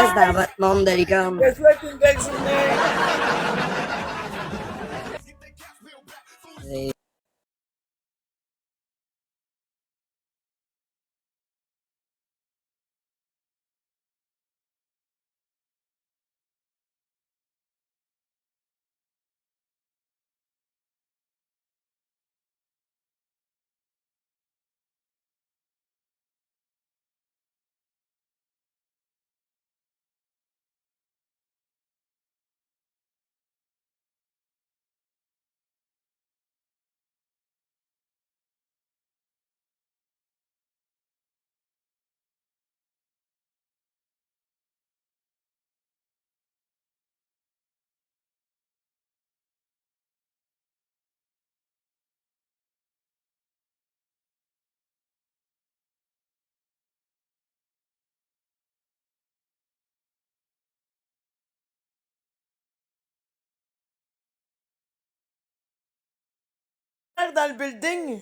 pièces dans votre monde de licorne. Je te souhaite une belle journée. Et Dans le building.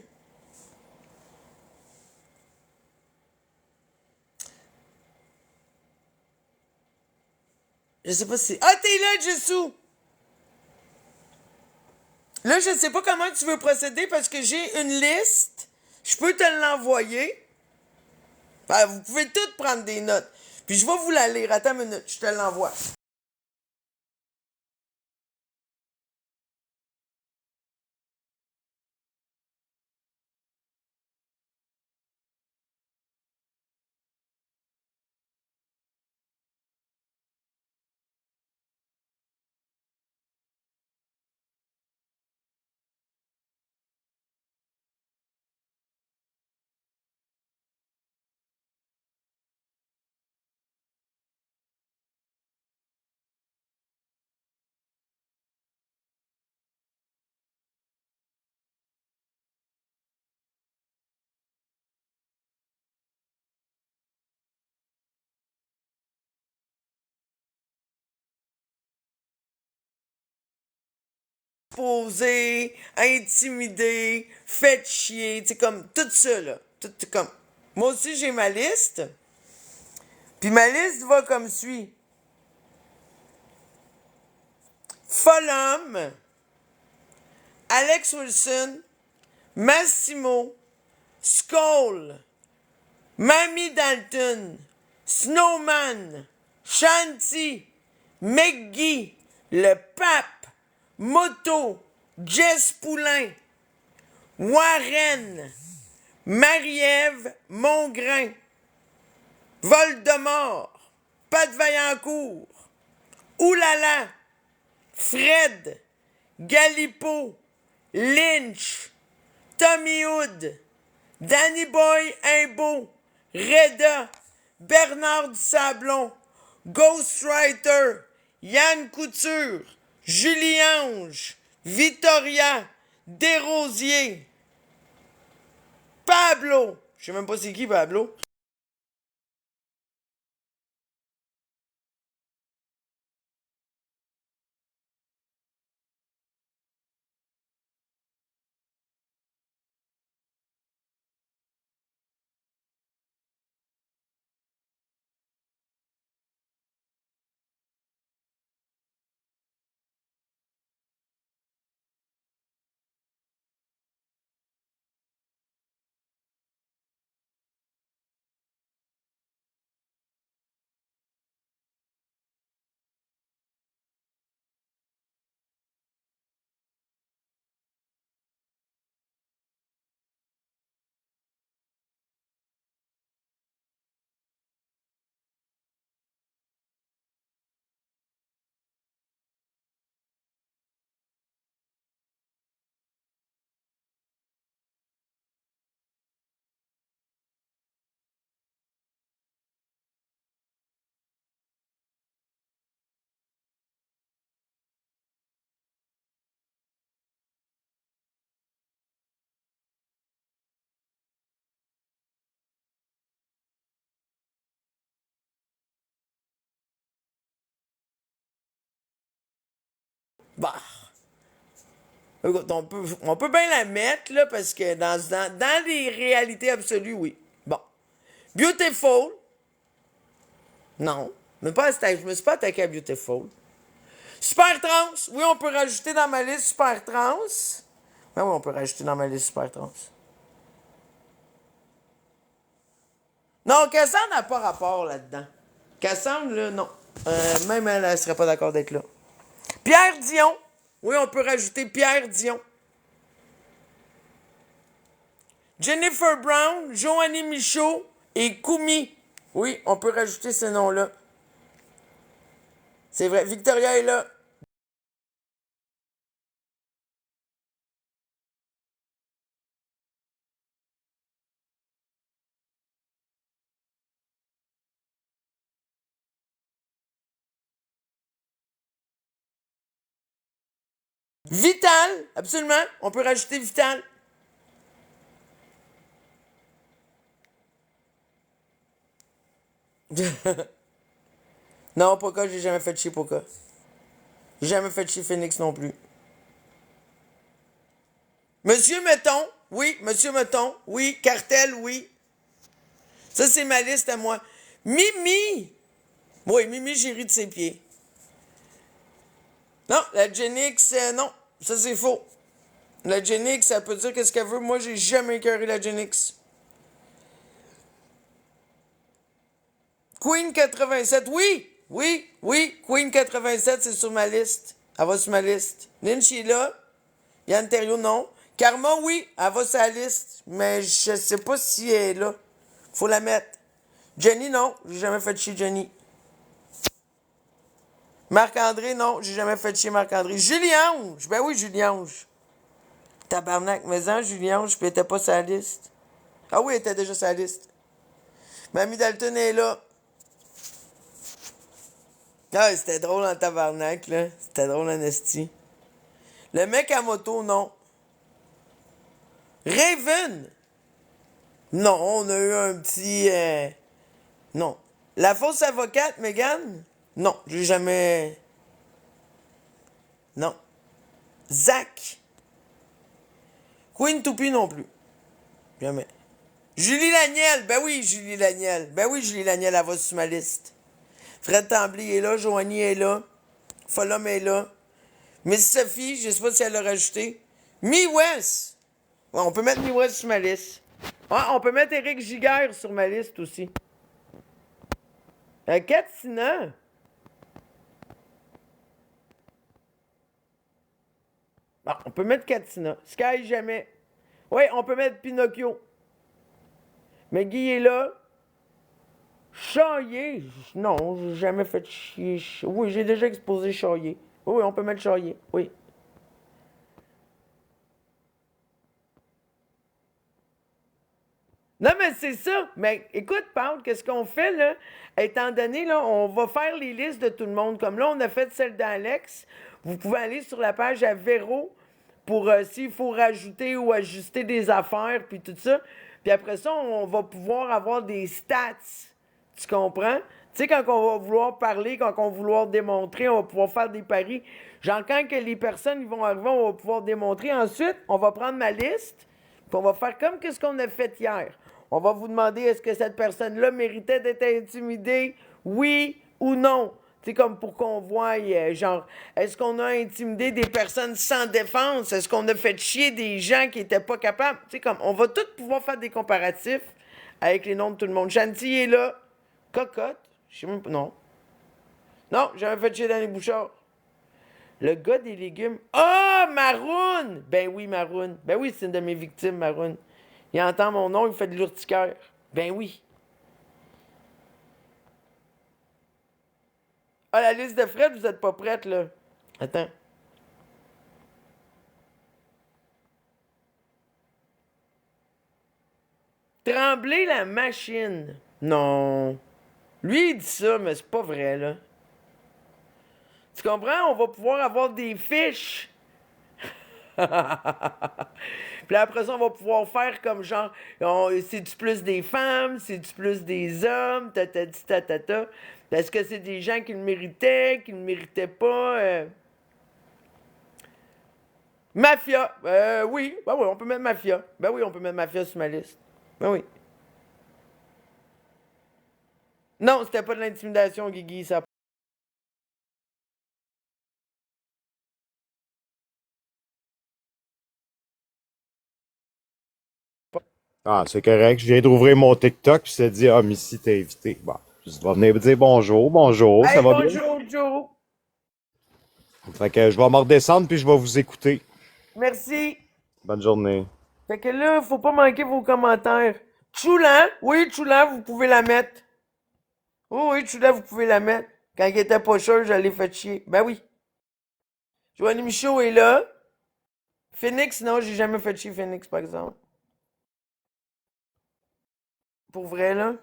Je sais pas si... Ah, t'es là, Jessou! Là, je sais pas comment tu veux procéder parce que j'ai une liste. Je peux te l'envoyer. Enfin, vous pouvez toutes prendre des notes. Puis je vais vous la lire. Attends une minute, je te l'envoie. Poser, intimider, fait chier, tu sais, comme tout ça, là. Tout comme... Moi aussi, j'ai ma liste. Puis ma liste va comme suit. Folhomme, Alex Wilson, Massimo, Skull, Mamie Dalton, Snowman, Shanti, McGee, Le Pape, Moto, Jess Poulain, Warren, Marie-Ève Mongrain, Voldemort, Pat Vaillancourt, Oulala, Fred, Galipo, Lynch, Tommy Hood, Danny Boy Imbeau, Reda, Bernard Sablon, Ghostwriter, Yann Couture, Julie Ange, Victoria, Desrosiers, Pablo, je sais même pas c'est qui Pablo, bah, écoute, on peut bien la mettre, là, parce que dans les réalités absolues, oui. Bon. Beautiful, non. Mais pas je me suis pas attaqué à Beautiful. Super trans! Oui, on peut rajouter dans ma liste super trans. Ben oui, on peut rajouter dans ma liste super trans. Non, Cassandre n'a pas rapport là-dedans. Cassandre, là, non. Même elle, elle serait pas d'accord d'être là. Pierre Dion. Oui, on peut rajouter Pierre Dion. Jennifer Brown, Joanie Michaud et Koumi. Oui, on peut rajouter ces noms-là. C'est vrai, Victoria est là. Vital, absolument. On peut rajouter Vital. Non, Poca, j'ai jamais fait chier Poca. J'ai jamais fait chier Phoenix non plus. Monsieur Meton, oui. Monsieur Meton, oui. Cartel, oui. Ça, c'est ma liste à moi. Mimi! Oui, Mimi, j'ai ri de ses pieds. Non, la Genix, non. Ça, c'est faux. La Genix, elle peut dire qu'est-ce qu'elle veut. Moi, j'ai jamais écœuré la Genix. Queen 87, oui! Oui, oui. Queen 87, c'est sur ma liste. Elle va sur ma liste. Lynch est là. Yann Terriot, non. Karma, oui. Elle va sur la liste. Mais je sais pas si elle est là. Faut la mettre. Jenny, non. J'ai jamais fait chier Jenny. Marc-André, non. J'ai jamais fait chier Marc-André. Julie-Ange. Ben oui, Julie-Ange. Tabarnak, mais en Julie-Ange, puis elle était pas sur la liste. Ah oui, elle était déjà sur la liste. Mamie Dalton est là. Ah, c'était drôle en tabarnak, là. C'était drôle en esti. Le mec à moto, non. Raven. Non, on a eu un petit... Non. La fausse avocate, Megan? Non, j'ai jamais... Non. Zach. Queen Toupie non plus. Jamais. Julie Laniel. Ben oui, Julie Laniel. Ben oui, Julie Laniel, elle va sur ma liste. Fred Tremblay est là, Joanie est là, Follum est là. Miss Sophie, je sais pas si elle l'a rajouté. Mi West. Ouais, on peut mettre Mi West sur ma liste. Ouais, on peut mettre Éric Giguère sur ma liste aussi. Katina. Bon, on peut mettre Katina. Sky jamais. Oui, on peut mettre Pinocchio. Mais Guy est là. Chaillé. Non, j'ai jamais fait chier. Oui, j'ai déjà exposé Chaillé. Oui, on peut mettre Chaillé. Oui. Non, mais c'est ça. Mais écoute, Paul, qu'est-ce qu'on fait, là? Étant donné, là, on va faire les listes de tout le monde. Comme là, on a fait celle d'Alex. Vous pouvez aller sur la page à Véro pour s'il faut rajouter ou ajuster des affaires, puis tout ça. Puis après ça, on va pouvoir avoir des stats. Tu comprends? Tu sais, quand on va vouloir parler, quand on va vouloir démontrer, on va pouvoir faire des paris. Genre, quand que les personnes ils vont arriver, on va pouvoir démontrer. Ensuite, on va prendre ma liste, puis on va faire comme ce qu'on a fait hier. On va vous demander est-ce que cette personne-là méritait d'être intimidée, oui ou non. Tu sais, comme pour qu'on voie, genre, est-ce qu'on a intimidé des personnes sans défense? Est-ce qu'on a fait chier des gens qui étaient pas capables? Tu sais, comme, on va tous pouvoir faire des comparatifs avec les noms de tout le monde. Chantilly est là. Cocotte. Je sais même pas. Non. Non, j'avais fait chier dans les Bouchards. Le gars des légumes. Ah, oh, Maroon! Ben oui, Maroon. Ben oui, c'est une de mes victimes, Maroon. Il entend mon nom, il fait de l'urticaire. Ben oui. Ah, la liste de Fred, vous êtes pas prête, là. Attends. Trembler la machine. Non. Lui, il dit ça, mais c'est pas vrai, là. Tu comprends? On va pouvoir avoir des fiches. Puis après ça, on va pouvoir faire comme genre, c'est-tu plus des femmes, c'est-tu plus des hommes, ta. Est-ce que c'est des gens qui le méritaient, qui ne le méritaient pas? Mafia, oui, ben oui, on peut mettre Mafia. Ben oui, on peut mettre Mafia sur ma liste. Ben oui. Non, c'était pas de l'intimidation, Guigui, ça. Ah, c'est correct. Je viens d'ouvrir mon TikTok, puis ça dit, ah, Missy t'es invité. Bon, tu vas venir me dire bonjour, bonjour, ça Hey, va bien? bonjour, Joe. Fait que je vais me redescendre, puis je vais vous écouter. Merci. Bonne journée. Fait que là, faut pas manquer vos commentaires. Choulan, oui, Choulan, vous pouvez la mettre. Oh, oui, Choulan, vous pouvez la mettre. Quand il était pas sûr, je l'ai fait chier. Ben oui. Joanie Michaud est là. Phoenix, non, j'ai jamais fait chier Phoenix, par exemple. Pour vrai, là.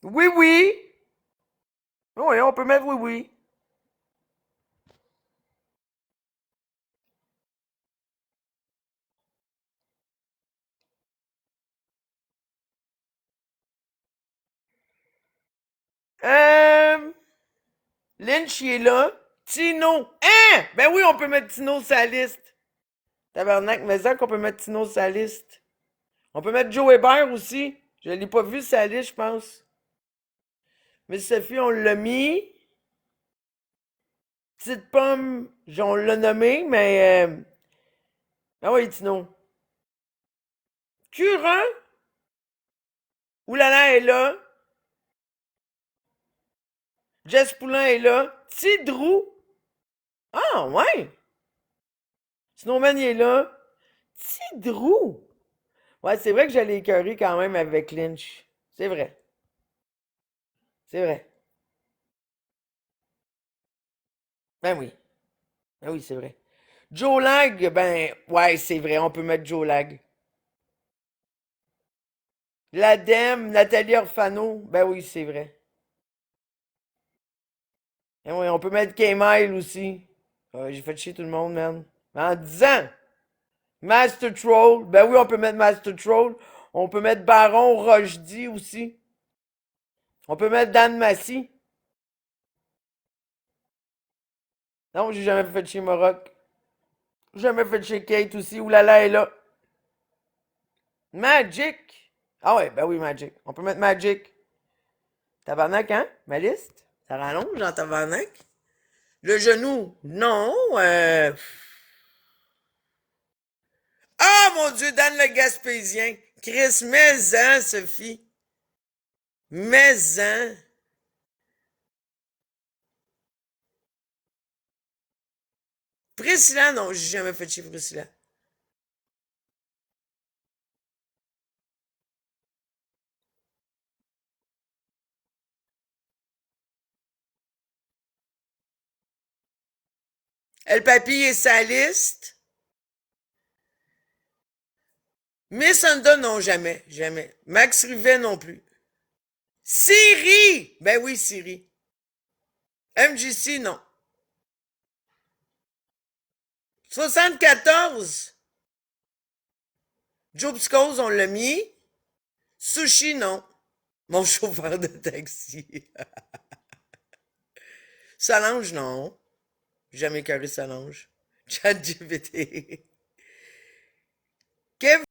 Oui, oui. Oui, on peut mettre oui, oui. Euh... Lynch, il est là. Tino. Hein? Ben oui, on peut mettre Tino sur la liste. Tabarnak, mais ça qu'on peut mettre Tino sur la liste. On peut mettre Joe Hébert aussi. Je l'ai pas vu sur la liste, je pense. Mais Sophie, on l'a mis. Petite pomme, on l'a nommé, mais... Ah oui, Tino. Curant? Oulala est là. Jess Poulain est là. Tidrou. Ah, ouais. Snowman, il est là. Tidrou. Ouais, c'est vrai que j'allais écœurer quand même avec Lynch. C'est vrai. C'est vrai. Ben oui. Ben oui, c'est vrai. Joe Lag, ben, ouais, c'est vrai, on peut mettre Joe Lag. L'ADEME, Nathalie Orfano, ben oui, c'est vrai. Ben oui, on peut mettre K-Mile aussi. J'ai fait chier tout le monde, man. En 10 ans! Master Troll, ben oui, on peut mettre Master Troll. On peut mettre Baron Rochdy aussi. On peut mettre Dan Massy. Non, j'ai jamais fait chier Maroc. Jamais fait chier Kate aussi. Oulala est là. Magic. Ah ouais, ben oui, Magic. On peut mettre Magic. Tabarnak, hein? Ma liste? Ça rallonge en tabarnak? Le genou? Non. Ah, mon Dieu, Dan le Gaspésien. Chris, mais-en, Sophie. Mais-en. Priscilla, non, j'ai jamais fait chier Priscilla. El Papi est sa liste. Miss Honda, non, jamais, jamais. Max Rivet, non plus. Siri! Ben oui, Siri. MGC, non. 74. Joe Piscoz, on l'a mis. Sushi, non. Mon chauffeur de taxi. Solange, non. Jamais carré Solange. ChatGPT. Kev,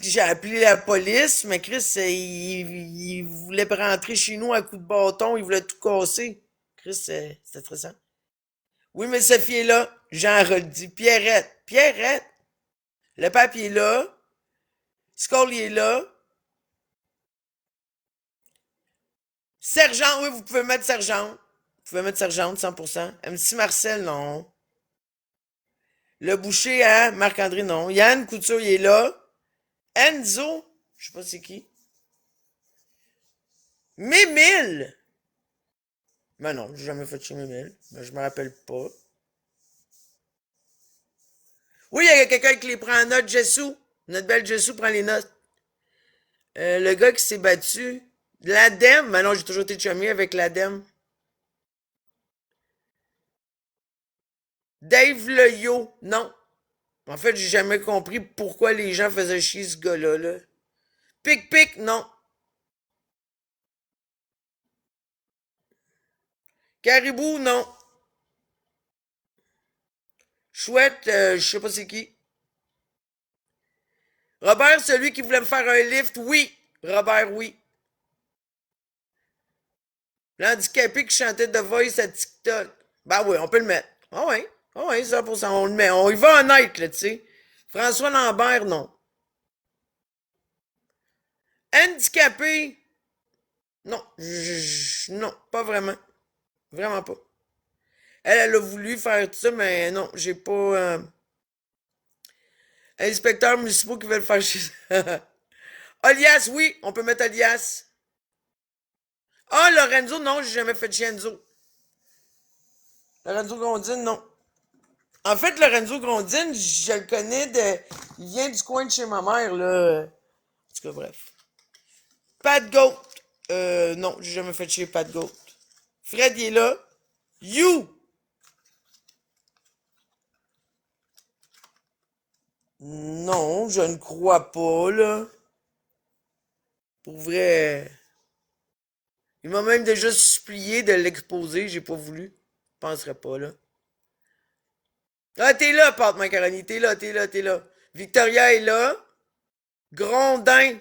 j'ai appelé la police, mais Chris, il voulait rentrer chez nous à coup de bâton, il voulait tout casser. Chris, c'était stressant. Oui, mais Sophie est là. Jean redit. Pierrette. Pierrette. Le papier est là. Skull est là. Sergent, oui, vous pouvez mettre sergent. Vous pouvez mettre sergent, 100%. MC Marcel, non. Le boucher, hein? Marc-André, non. Yann Couture, il est là. Enzo, je sais pas c'est qui. Mémile. Ben non, j'ai jamais fait chez Mémile. Ben, je me rappelle pas. Oui, il y a quelqu'un qui les prend en note, Jessou. Notre belle Jessou prend les notes. Le gars qui s'est battu. L'ADEME. Ben non, j'ai toujours été chumé avec l'ADEME. Dave le Yo, non. En fait, j'ai jamais compris pourquoi les gens faisaient chier ce gars-là. Là. Pic Pic, non. Caribou, non. Chouette, je sais pas c'est qui. Robert, celui qui voulait me faire un lift, oui. Robert, oui. L'handicapé qui chantait The Voice à TikTok. Ben oui, on peut le mettre. Ah oui, ah oui, 100%, on le met. On y va honnête, là, tu sais. François Lambert, non. Handicapé, non. Non, pas vraiment. Vraiment pas. Elle a voulu faire tout ça, mais non, j'ai pas... inspecteurs municipaux qui veulent faire chier. Olias, oui, on peut mettre Olias. Ah, Lorenzo, non, j'ai jamais fait de chien Enzo. Lorenzo Grondine, non. En fait, Lorenzo Grondine, je le connais de. Il vient du coin de chez ma mère, là. En tout cas, bref. Pat Goat. Non, j'ai jamais fait chier Pat Goat. Fred, il est là. You! Non, je ne crois pas, là. Pour vrai. Il m'a même déjà supplié de l'exposer, j'ai pas voulu. Je penserais pas, là. Ah, t'es là, Pat Macaroni, t'es là, t'es là, t'es là. Victoria est là. Grondin.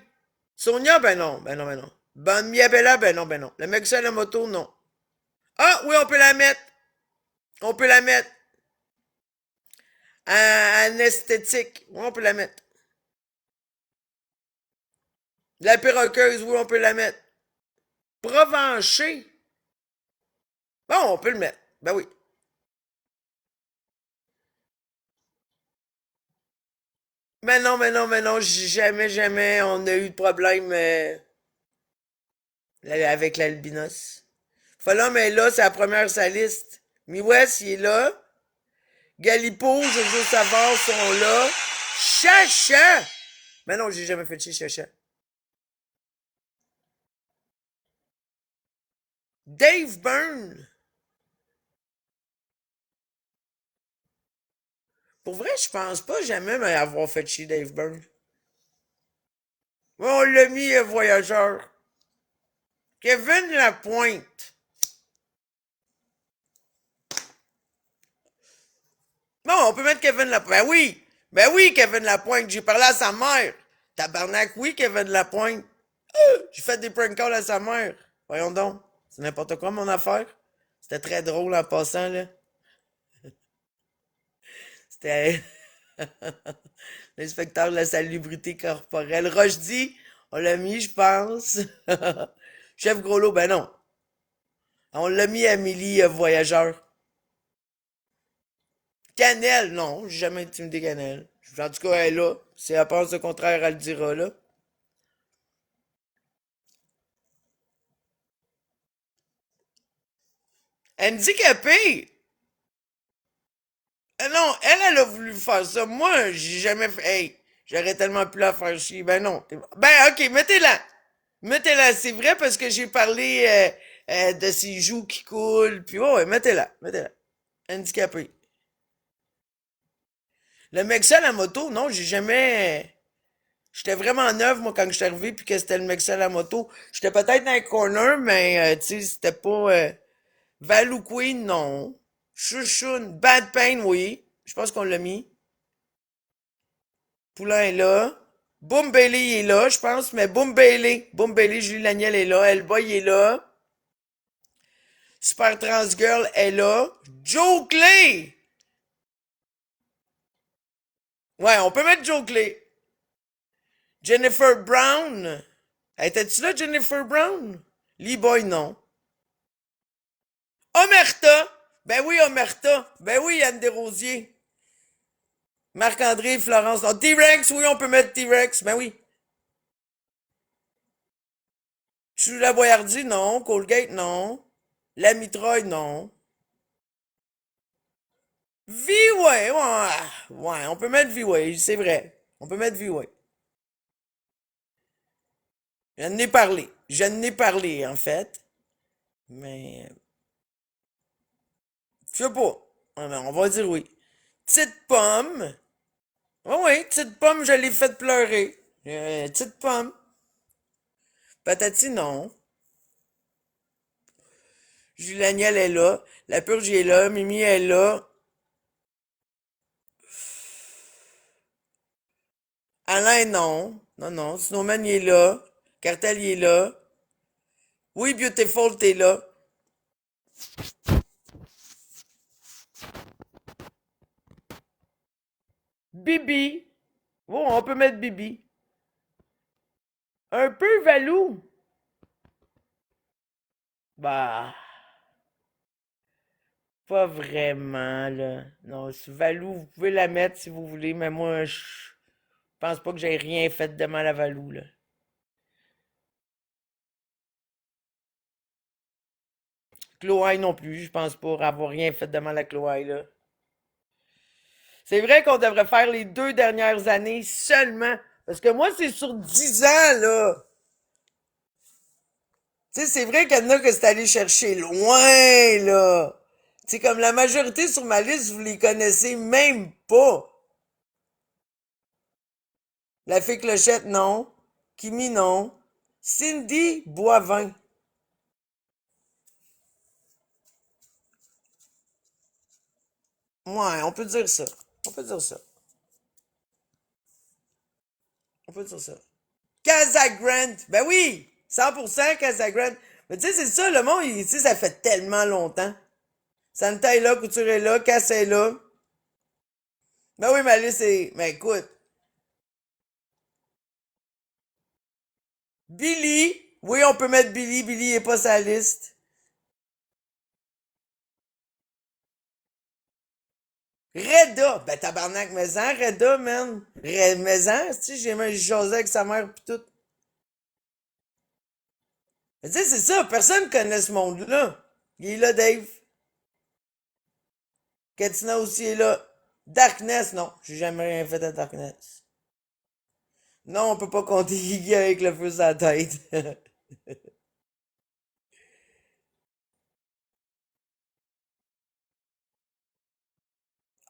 Sonia, ben non, ben non, ben non. Ben Miabella, ben non, ben non. Le mec seul à la moto, non. Ah, oui, on peut la mettre. On peut la mettre. Anesthétique. Oui, on peut la mettre. La perroqueuse, oui, on peut la mettre. Provencher. Bon, on peut le mettre. Ben oui. Mais non, mais non, mais non, jamais, jamais on a eu de problème avec l'albinos. Voilà, mais là, c'est la première sur sa liste. Mi-West, il est là. Galipo, Jojo Savard sont là. Chacha! Mais non, j'ai jamais fait de chez Chacha. Dave Byrne. Pour vrai, je pense pas jamais avoir fait chier Dave Byrne. Ouais, on l'a mis voyageur. Kevin Lapointe. Bon, on peut mettre Kevin Lapointe. Ben oui! Ben oui, Kevin Lapointe. J'ai parlé à sa mère. Tabarnak, oui, Kevin Lapointe. J'ai fait des prank calls à sa mère. Voyons donc. C'est n'importe quoi, mon affaire. C'était très drôle en passant, là. C'était l'inspecteur de la salubrité corporelle. Rochdy, on l'a mis, je pense. Chef Groslo, ben non. On l'a mis à Amélie Voyageur. Canel, non, j'ai jamais intimidé Canel. En tout cas, elle est là. Si elle pense le contraire, elle le dira là. Handicapé! Ah non, elle a voulu faire ça. Moi, j'ai jamais fait. Hey, j'aurais tellement pu la faire chier. Ben non. Ben ok, mettez-la. Mettez-la, c'est vrai parce que j'ai parlé de ses joues qui coulent. Puis ouais, mettez-la, mettez-la. Handicapé. Le mec seul à moto, non, j'ai jamais. J'étais vraiment neuve, moi, quand je suis arrivé, puis que c'était le mec seul à moto. J'étais peut-être dans un corner, mais, tu sais, c'était pas... Valou Queen, non. Chouchoun, Bad Pain, oui. Je pense qu'on l'a mis. Poulain est là. Boom Bailey est là, je pense, mais Boom Bailey. Boom Bailey, Julie Laniel est là. Elboy est là. Super Trans Girl est là. Joe Clay! Ouais, on peut mettre Joe Clay. Jennifer Brown. Étais-tu là, Jennifer Brown? Lee Boy, non. Omerta! Ben oui, Omerta. Ben oui, Yann Desrosiers. Marc-André, Florence. Non, T-Rex, oui, on peut mettre T-Rex. Ben oui. Chou la Boyardie, non. Colgate, non. La Mitraille, non. V-Way, ouais. Ouais, on peut mettre V-Way, c'est vrai. On peut mettre V-Way. J'en ai parlé. J'en ai parlé, en fait. Mais. Je sais pas. Ah non, on va dire oui. Petite pomme. Ah oui, petite pomme, je l'ai fait pleurer. Petite pomme. Patati, non. Julaniel est là. La purge est là. Mimi est là. Alain, non. Non, non. Snowman, il est là. Cartel, il est là. Oui, Beautiful, t'es là. Bibi. Oh, on peut mettre Bibi. Un peu Valou. Bah, pas vraiment, là. Non, Valou, vous pouvez la mettre si vous voulez, mais moi, je pense pas que j'ai rien fait de mal à Valou, là. Chloé non plus, je pense pas avoir rien fait de mal à Chloé, là. C'est vrai qu'on devrait faire les 2 dernières années seulement. Parce que moi, c'est sur 10 ans, là. Tu sais, c'est vrai qu'il y en a que c'est allé chercher loin, là. Tu sais, comme la majorité sur ma liste, vous les connaissez même pas. La fée Clochette, non. Kimi, non. Cindy Boivin. Ouais, on peut dire ça. On peut dire ça. On peut dire ça. Casagrande. Ben oui! 100% Casagrande. Mais tu sais, c'est ça, le monde, tu sais, ça fait tellement longtemps. Santa est là, Couture est là, Cass est là. Ben oui, ma liste est... Mais écoute. Billy. Oui, on peut mettre Billy. Billy est pas sa liste. Reda. Ben tabarnak, maison, Reda, man. Maison, tu sais, j'ai même jasé avec sa mère pis tout. Mais tu sais, c'est ça, personne connaît ce monde-là. Il est là, Dave. Katina aussi est là. Darkness, non. J'ai jamais rien fait à Darkness. Non, on peut pas compter Iggy avec le feu sur la tête.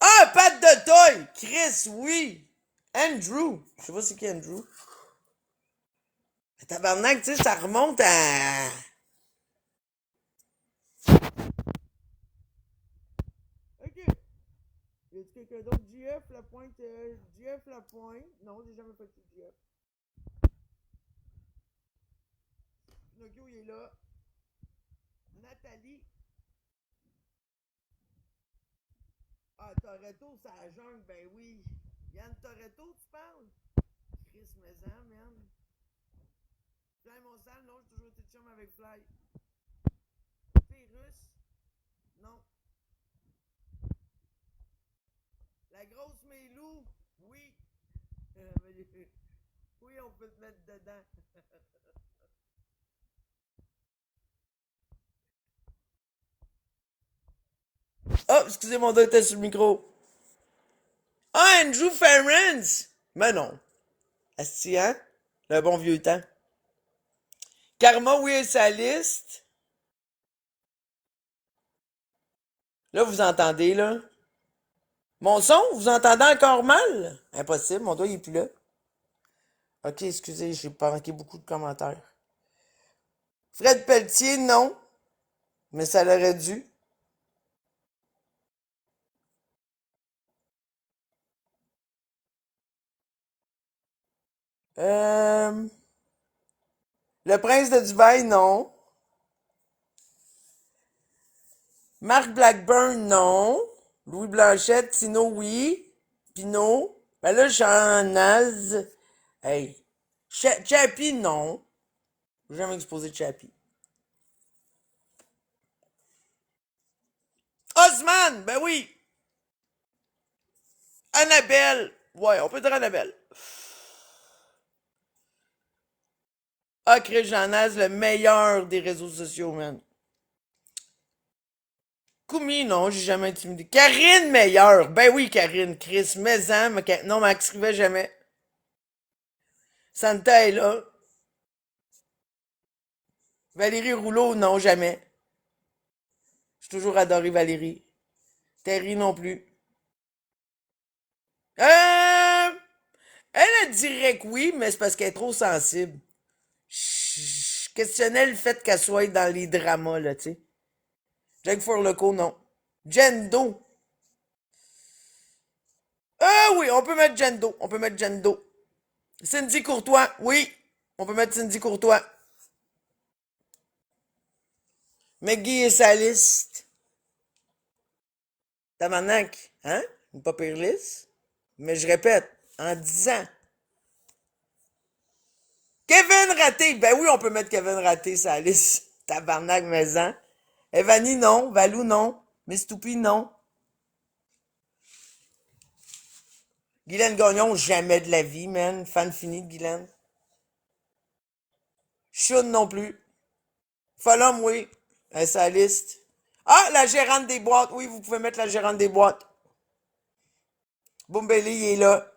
Ah, Pat de Toy! Chris, oui! Andrew! Je sais pas c'est qui Andrew. Tabarnak, tu sais, ça remonte à... Ok. Y a quelqu'un d'autre? GF Lapointe, GF Lapointe. Non, j'ai jamais fait de GF. Pinocchio, il est là. Nathalie. Ah, Toretto, ça a jungle, ben oui. Yann Toretto, tu parles? Chris Maison, man. Fly Monsal, non, j'ai toujours été chum avec Fly. Pérus, non. La grosse Mélou, oui. Oui, on peut te mettre dedans. Oh, excusez, mon doigt était sur le micro. Ah, Andrew Ferrens! Mais non. Asti, hein? Le bon vieux temps. Karma, oui, est sa liste. Là, vous entendez, là? Mon son, vous entendez encore mal? Impossible, mon doigt, il est plus là. Ok, excusez, j'ai pas manqué beaucoup de commentaires. Fred Pelletier, non. Mais ça l'aurait dû. Euh... Le prince de Dubaï, non. Marc Blackburn, non. Louis Blanchette, Tino, oui. Pinot. Ben là, j'en naze. Hey. Chappie, non. J'ai jamais exposé Chappie. Osman, ben oui. Annabelle. Ouais, on peut dire Annabelle. Ah, Chris Jean Naz, le meilleur des réseaux sociaux, man. Koumi, non, j'ai jamais intimidé. Karine, meilleure. Ben oui, Karine. Chris, Maison, non, m'écrivait jamais. Santa est là. Valérie Rouleau, non, jamais. J'ai toujours adoré Valérie. Terry non plus. Euh, elle dirait que oui, mais c'est parce qu'elle est trop sensible. Je questionnais le fait qu'elle soit dans les dramas, là, tu sais. Jack Forloco, non. Jendo. Ah oui, on peut mettre Jendo. On peut mettre Jendo. Cindy Courtois, oui. On peut mettre Cindy Courtois. McGee et sa liste. Tabarnak, hein? Une pas pire liste. Mais je répète, en 10 ans. Kevin Raté. Ben oui, on peut mettre Kevin Raté sur la liste. Tabarnak, maison. Evany, non. Valou, non. Miss Toupie, non. Guylaine Gagnon, jamais de la vie, man. Fan fini de Guylaine. Choune non plus. Folum, oui. Sa liste. Ah, la gérante des boîtes. Oui, vous pouvez mettre la gérante des boîtes. Boombelly, il est là.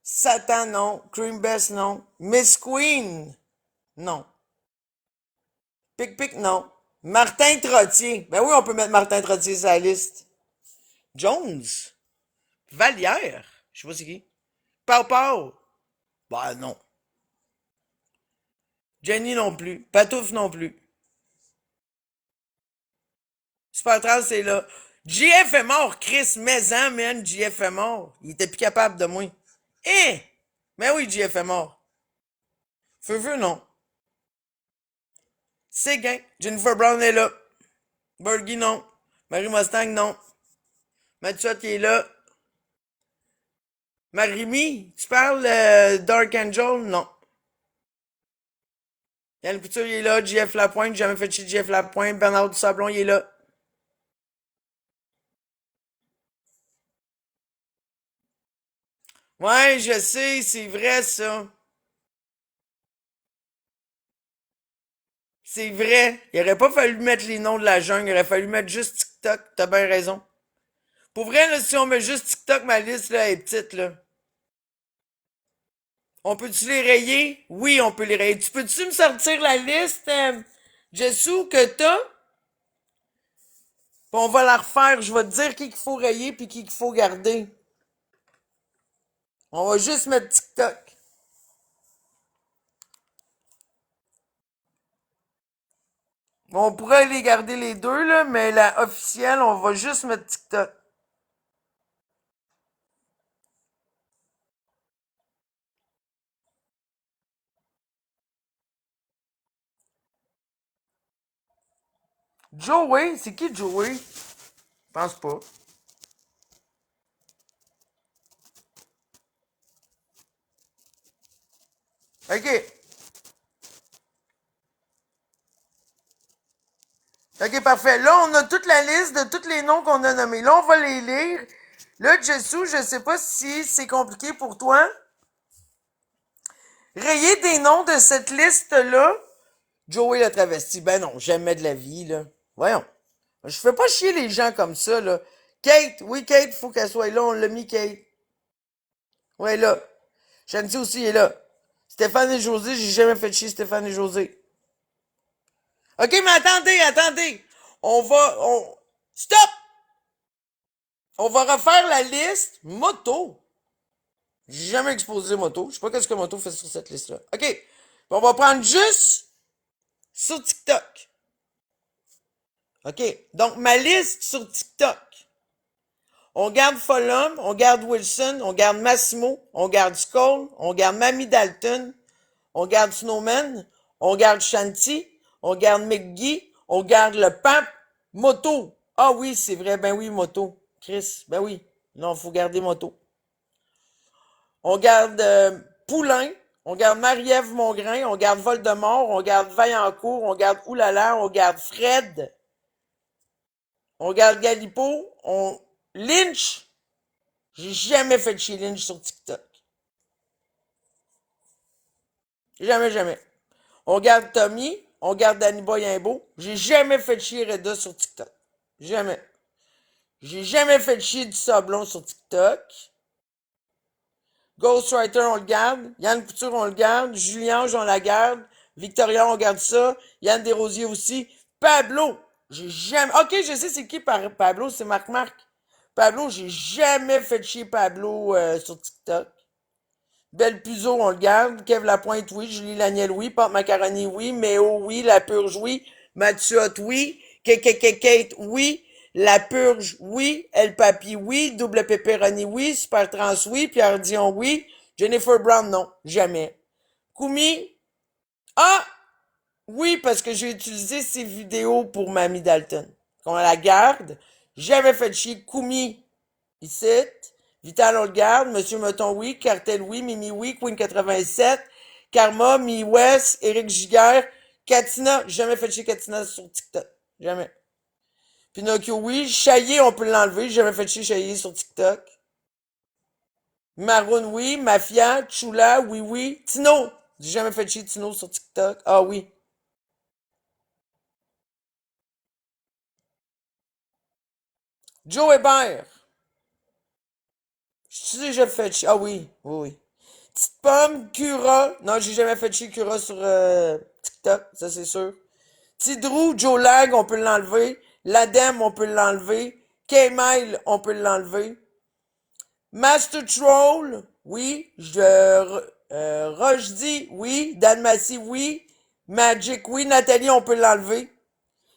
Satan, non. Cream Bess, non. Miss Queen, non. Pic Pic, non. Martin Trottier. Ben oui, on peut mettre Martin Trottier sur la liste. Jones. Vallière. Je sais pas c'est qui. Pau Pau. Ben non. Jenny non plus. Patouf non plus. Super Trans, c'est là. JF est mort, Chris. Maison, man. JF est mort. Il était plus capable de moi. Eh! Mais oui, JF est mort. Feu, non. Séguin. Jennifer Brown est là. Bergie, non. Marie Mustang, non. Mathieu, qui est là. Marimi, tu parles Dark Angel? Non. Yann Couture, il est là. JF Lapointe, j'ai jamais fait chez JF Lapointe. Bernard Sablon, il est là. Ouais, je sais, c'est vrai ça. C'est vrai. Il aurait pas fallu mettre les noms de la jungle, il aurait fallu mettre juste TikTok. T'as bien raison. Pour vrai, là, si on met juste TikTok, ma liste là, est petite, là. On peut-tu les rayer? Oui, on peut les rayer. Tu peux-tu me sortir la liste, Jessou, que t'as? Puis on va la refaire. Je vais te dire qui qu'il faut rayer puis qui qu'il faut garder. On va juste mettre TikTok. On pourrait les garder les deux, là, mais la officielle, on va juste mettre TikTok. Joey, c'est qui Joey? Pense pas. OK. OK, parfait. Là, on a toute la liste de tous les noms qu'on a nommés. Là, on va les lire. Là, Jessou, je sais pas si c'est compliqué pour toi. Rayer des noms de cette liste-là. Joey le travesti. Ben non, jamais de la vie, là. Voyons. Je fais pas chier les gens comme ça, là. Kate, oui, Kate, faut qu'elle soit là. On l'a mis, Kate. Ouais, là. Shanti aussi est là. Stéphane et José, j'ai jamais fait chier Stéphane et José. OK, mais attendez. Stop! On va refaire la liste moto. J'ai jamais exposé moto. Je sais pas qu'est-ce que moto fait sur cette liste-là. OK. On va prendre juste sur TikTok. OK. Donc, ma liste sur TikTok. On garde Folum, on garde Wilson, on garde Massimo, on garde Skull, on garde Mamie Dalton, on garde Snowman, on garde Shanti, on garde McGee, on garde le pape, Moto. Ah oui, c'est vrai, ben oui, Moto. Chris, ben oui. Non, faut garder Moto. On garde Poulain, on garde Marie-Ève Mongrain, on garde Voldemort, on garde Vaillancourt, on garde Oulala, on garde Fred, on garde Galipo, on Lynch. J'ai jamais fait de chez Lynch sur TikTok. Jamais. On garde Tommy, on garde Danny Boy Imbo. J'ai jamais fait de chier Reda sur TikTok. Jamais. J'ai jamais fait de chier du Sablon sur TikTok. Ghostwriter, on le garde. Yann Couture, on le garde. Julien, on la garde. Victoria, on garde ça. Yann Desrosiers aussi. Pablo, J'ai jamais. Ok, je sais c'est qui Pablo, c'est Marc. Pablo, j'ai jamais fait chier Pablo sur TikTok. Belle Puzo, on le garde. Kev Lapointe, oui. Julie Laniel, oui. Pâte Macaroni, oui. Méo, oui. La Purge, oui. Mathieu Hott, oui. Kate, oui. La Purge, oui. El Papi, oui. Double Pepperoni, oui. Super Trans, oui. Pierre Dion, oui. Jennifer Brown, non. Jamais. Koumi, ah! Oui, parce que j'ai utilisé ses vidéos pour Mamie Dalton. Qu'on la garde. Jamais fait chier. Koumi, ici. Vital, on le garde. Monsieur Meton, oui. Cartel, oui. Mimi, oui. Queen 87. Karma, Mi West. Éric Giguère. Katina. Jamais fait chier Katina sur TikTok. Jamais. Pinocchio, oui. Chaillé, on peut l'enlever. Jamais fait chier Chaillé sur TikTok. Maroon, oui. Mafia. Chula, oui, oui. Tino. J'ai jamais fait chier Tino sur TikTok. Ah oui. Joe Hébert. Je déjà fait chier. Ah oui. Oui, oui. Petite pomme, Cura. Non, j'ai jamais fait chier Cura sur TikTok. Ça, c'est sûr. Tidrou, Joe Lag, on peut l'enlever. L'Adem, on peut l'enlever. K-Mile, on peut l'enlever. Master Troll, oui. Rojdi, oui. Dan Massy, oui. Magic, oui. Nathalie, on peut l'enlever.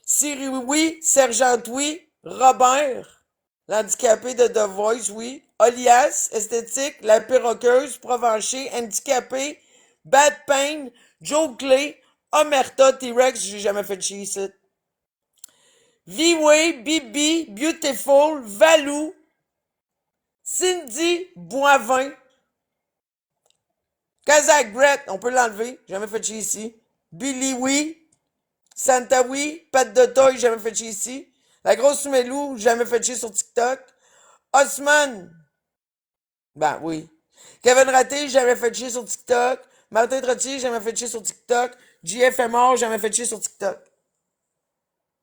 Siri, oui. Sergent, oui. Robert, l'handicapé de The Voice, oui. Olias, esthétique. La perroqueuse, Provencher, handicapé. Bad Pain, Joe Clay. Omerta, T-Rex, j'ai jamais fait de chier ici. V-Way, Bibi, Beautiful, Valou, Cindy, Boivin, Kazakh Brett, on peut l'enlever, jamais fait de chier ici. Billy Oui, Santa Oui, Pat de Toy, jamais fait de chier ici. La grosse Melou, jamais fait de chier sur TikTok. Osman, ben oui. Kevin Raté, jamais fait de chier sur TikTok. Martin Trottier, jamais fait de chier sur TikTok. JF est mort, jamais fait de chier sur TikTok.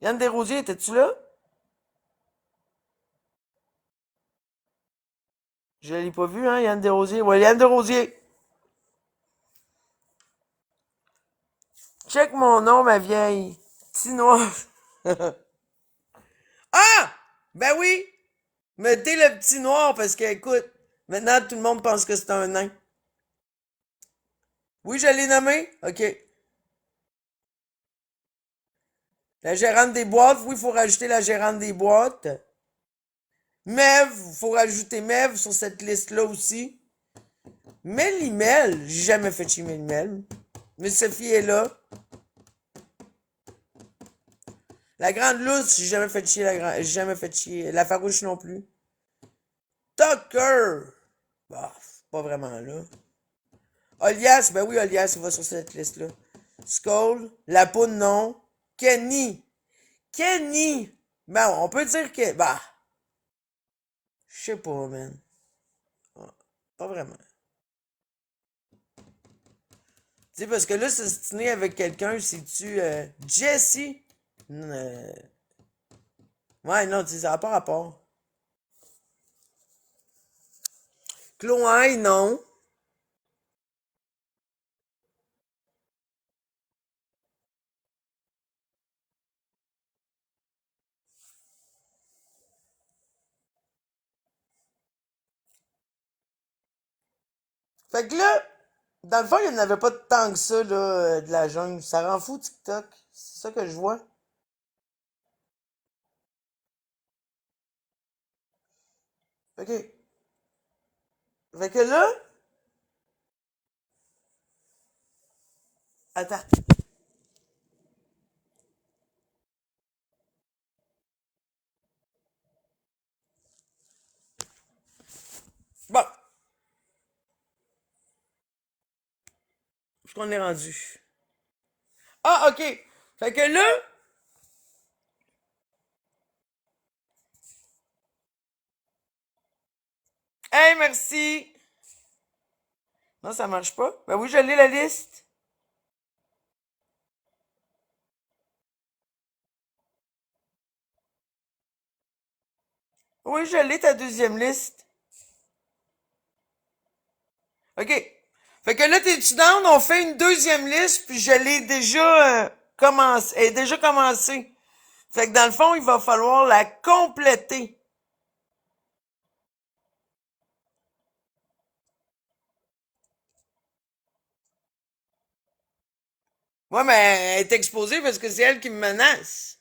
Yann Desrosiers, étais-tu là? Je l'ai pas vu, hein, Yann Desrosiers. Ouais, Yann Desrosiers. Check mon nom, ma vieille. Petit noir. Ah! Ben oui! Mettez le petit noir parce que, écoute, maintenant tout le monde pense que c'est un nain. Oui, je l'ai nommé? OK. La gérante des boîtes, oui, il faut rajouter la gérante des boîtes. Mev, il faut rajouter Mev sur cette liste-là aussi. Mélimel, j'ai jamais fait chez Mélimel. Mais Sophie est là. La grande lousse, j'ai jamais fait chier j'ai jamais fait chier. La farouche non plus. Tucker! Bah, pas vraiment là. Olias, ben oui, Olias, il va sur cette liste-là. Skull, La Poudre, non. Kenny. Kenny! Ben, on peut dire que, bah, je sais pas, man. Pas vraiment. Tu sais, parce que là, s'ostiner avec quelqu'un, c'est-tu Jesse? Euh, ouais, non, tu sais, ça n'a pas rapport. Chloé, non. Fait que là, dans le fond, il n'y en avait pas tant que ça, là, de la jungle. Ça rend fou, TikTok. C'est ça que je vois. OK. Fait que là, attends. Bon, où est-ce qu'on est rendu? Ah, OK. Fait que là, hey, merci. Non, ça marche pas. Ben oui, je l'ai la liste. Oui, je l'ai ta deuxième liste. OK. Fait que là, t'es-tu down? On fait une deuxième liste, puis je l'ai déjà commencé. Elle est déjà commencée. Fait que dans le fond, il va falloir la compléter. Ouais, mais elle est exposée parce que c'est elle qui me menace.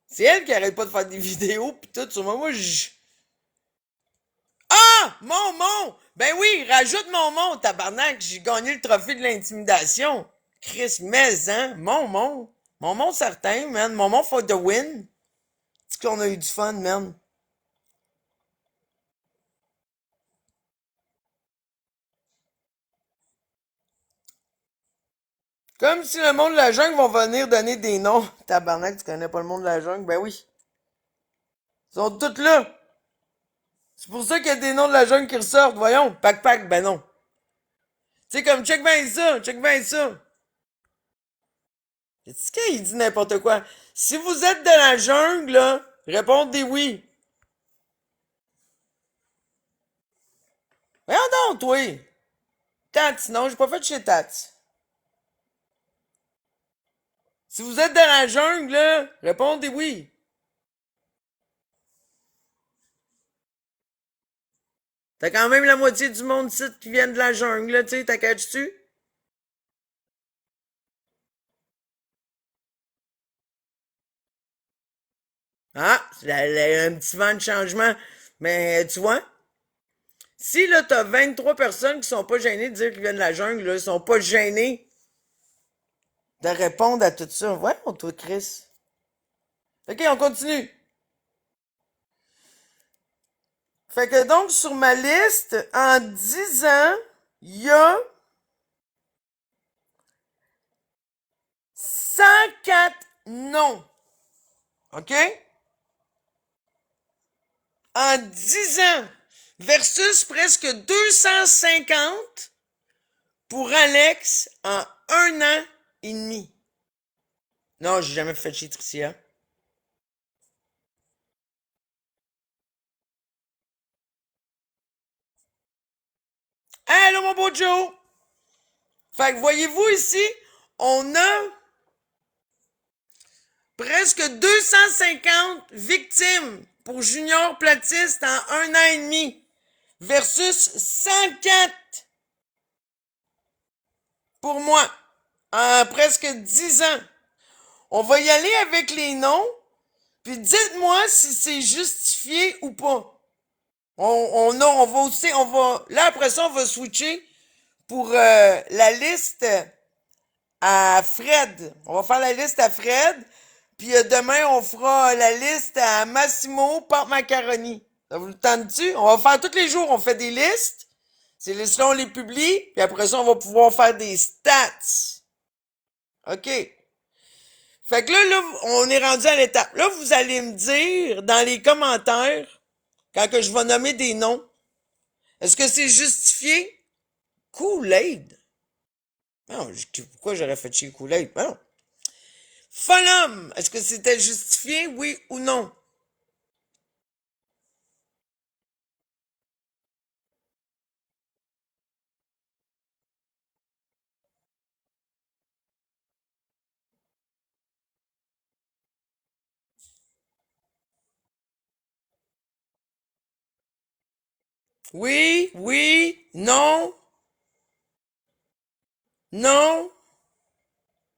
C'est elle qui arrête pas de faire des vidéos pis tout sur moi. Moi, je... Ah! Ben oui, rajoute mon, tabarnak. J'ai gagné le trophée de l'intimidation. Chris, mais, hein? Mon, certain, man. Mon for the win. C'est qu'on a eu du fun, man. Comme si le monde de la jungle va venir donner des noms. Tabarnak, tu connais pas le monde de la jungle? Ben oui. Ils sont tous là. C'est pour ça qu'il y a des noms de la jungle qui ressortent. Voyons. Pac, ben non. Tu sais, comme check bien ça, check bien ça. C'est qu'il dit n'importe quoi. Si vous êtes de la jungle, là, répondez oui. Voyons donc, toi. Tats, non, j'ai pas fait de chez Tats. Si vous êtes dans la jungle, là, répondez oui. T'as quand même la moitié du monde ici qui vient de la jungle, là, tu sais, t'as catch-tu? Ah, un petit vent de changement. Mais tu vois, si là t'as 23 personnes qui sont pas gênées de dire qu'ils viennent de la jungle, là, ils sont pas gênés de répondre à tout ça. Voyons, toi, Chris. Ok, on continue. Fait que donc, sur ma liste, en 10 ans, il y a 104 noms. OK? En 10 ans. Versus presque 250 pour Alex en 1 an et demi. Non, j'ai jamais fait chez Tricia. Allô, mon beau Joe! Fait que voyez-vous ici, on a presque 250 victimes pour Junior Platiste en 1 an et demi versus 104 pour moi en presque 10 ans. On va y aller avec les noms, puis dites-moi si c'est justifié ou pas. On va aussi, là après ça, on va switcher pour la liste à Fred. On va faire la liste à Fred. Puis demain, on fera la liste à Massimo Porte Macaroni. Ça vous le tente-tu? On va faire tous les jours, on fait des listes. Ces listes-là, on les publie. Puis après ça, on va pouvoir faire des stats. OK. Fait que là, on est rendu à l'étape. Là, vous allez me dire dans les commentaires, quand que je vais nommer des noms, est-ce que c'est justifié? Kool-Aid. Non, pourquoi j'aurais fait chez Kool-Aid? Non. Folum, est-ce que c'était justifié, oui ou non? Oui, non, non,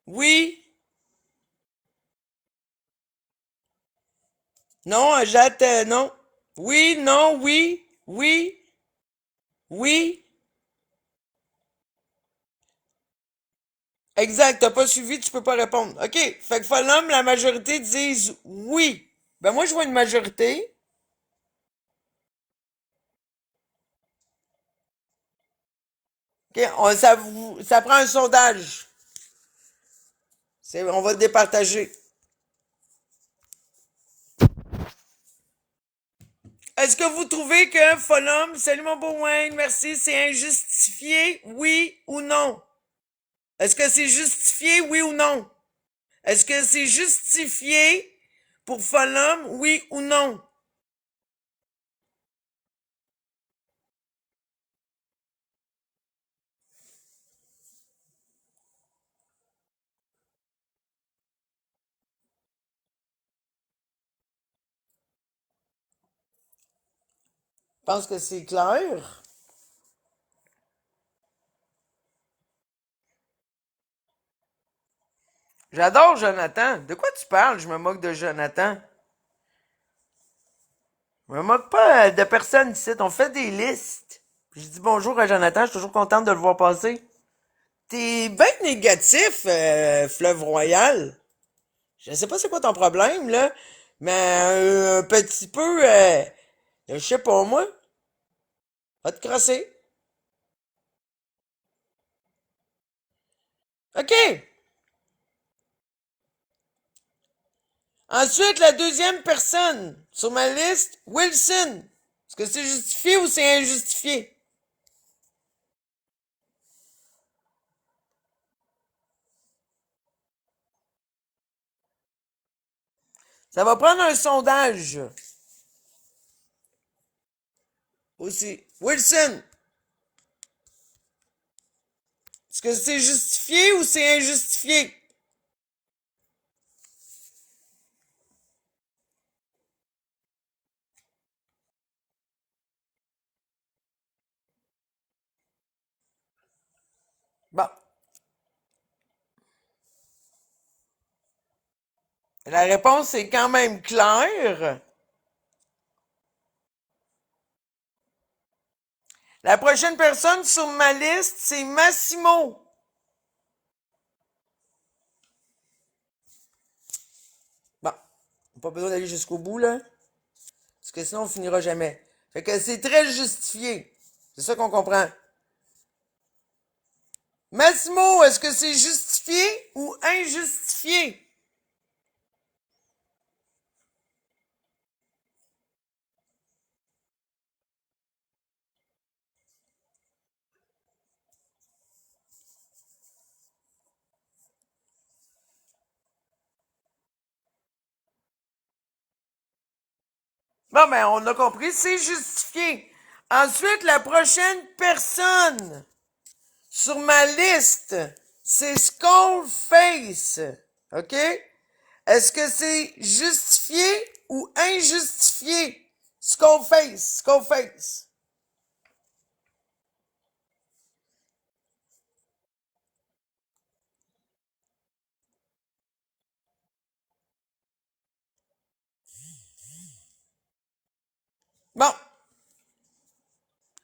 oui, non, Ajate, non. Oui, non, oui. Exact, t'as pas suivi, tu peux pas répondre. OK, fait que Folum, la majorité disent oui. Ben moi, je vois une majorité. OK, ça prend un sondage. On va départager. Est-ce que vous trouvez que Folum, salut mon beau Wayne, merci, c'est injustifié, oui ou non? Est-ce que c'est justifié, oui ou non? Est-ce que c'est justifié pour Folum, oui ou non? Je pense que c'est clair. J'adore Jonathan. De quoi tu parles? Je me moque de Jonathan. Je me moque pas de personne ici. On fait des listes. Puis je dis bonjour à Jonathan. Je suis toujours contente de le voir passer. T'es bien négatif, Fleuve Royal. Je sais pas c'est quoi ton problème, là. Mais un petit peu, je sais pas moi. Va te crosser. OK. Ensuite, la deuxième personne sur ma liste, Wilson. Est-ce que c'est justifié ou c'est injustifié? Ça va prendre un sondage. Aussi. Wilson. Est-ce que c'est justifié ou c'est injustifié? Bon. La réponse est quand même claire. La prochaine personne sur ma liste, c'est Massimo. Bon. Pas besoin d'aller jusqu'au bout, là. Parce que sinon, on finira jamais. Fait que c'est très justifié. C'est ça qu'on comprend. Massimo, est-ce que c'est justifié ou injustifié? Bon, ben, on a compris, c'est justifié. Ensuite, la prochaine personne sur ma liste, c'est Skullface. OK? Est-ce que c'est justifié ou injustifié? Skullface, Skullface. Bon,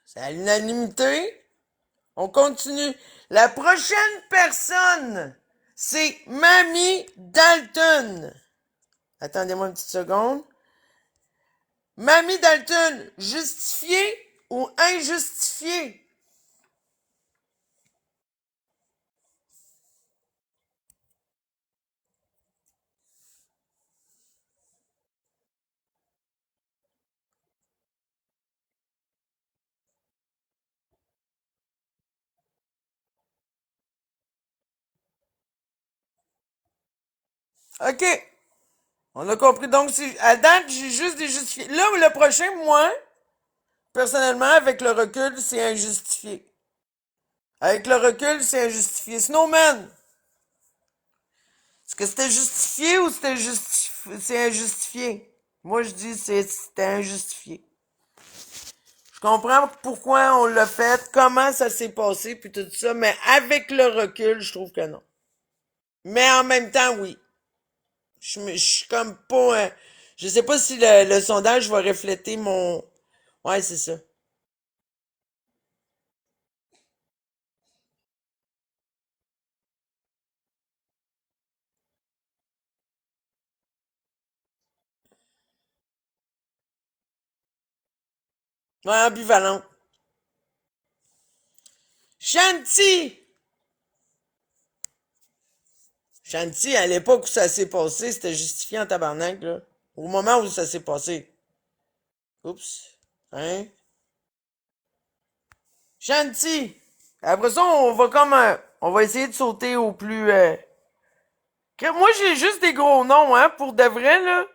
c'est à l'unanimité. On continue. La prochaine personne, c'est Mamie Dalton. Attendez-moi une petite seconde. Mamie Dalton, justifié ou injustifié? OK. On a compris. Donc, à date, j'ai juste des justifiés. Là, le prochain, moi, personnellement, avec le recul, c'est injustifié. Avec le recul, c'est injustifié. Snowman, est-ce que c'était justifié ou c'est injustifié? Moi, je dis c'était injustifié. Je comprends pourquoi on l'a fait, comment ça s'est passé, puis tout ça, mais avec le recul, je trouve que non. Mais en même temps, oui. Je suis comme pas... je sais pas si le sondage va refléter mon... Ouais, c'est ça. Ouais, ambivalent. Shanti! Shanti, à l'époque où ça s'est passé, c'était justifié en tabarnak, là. Au moment où ça s'est passé. Oups. Hein? Shanti! Après ça, on va comme... on va essayer de sauter au plus... Moi, j'ai juste des gros noms, hein, pour de vrai, là.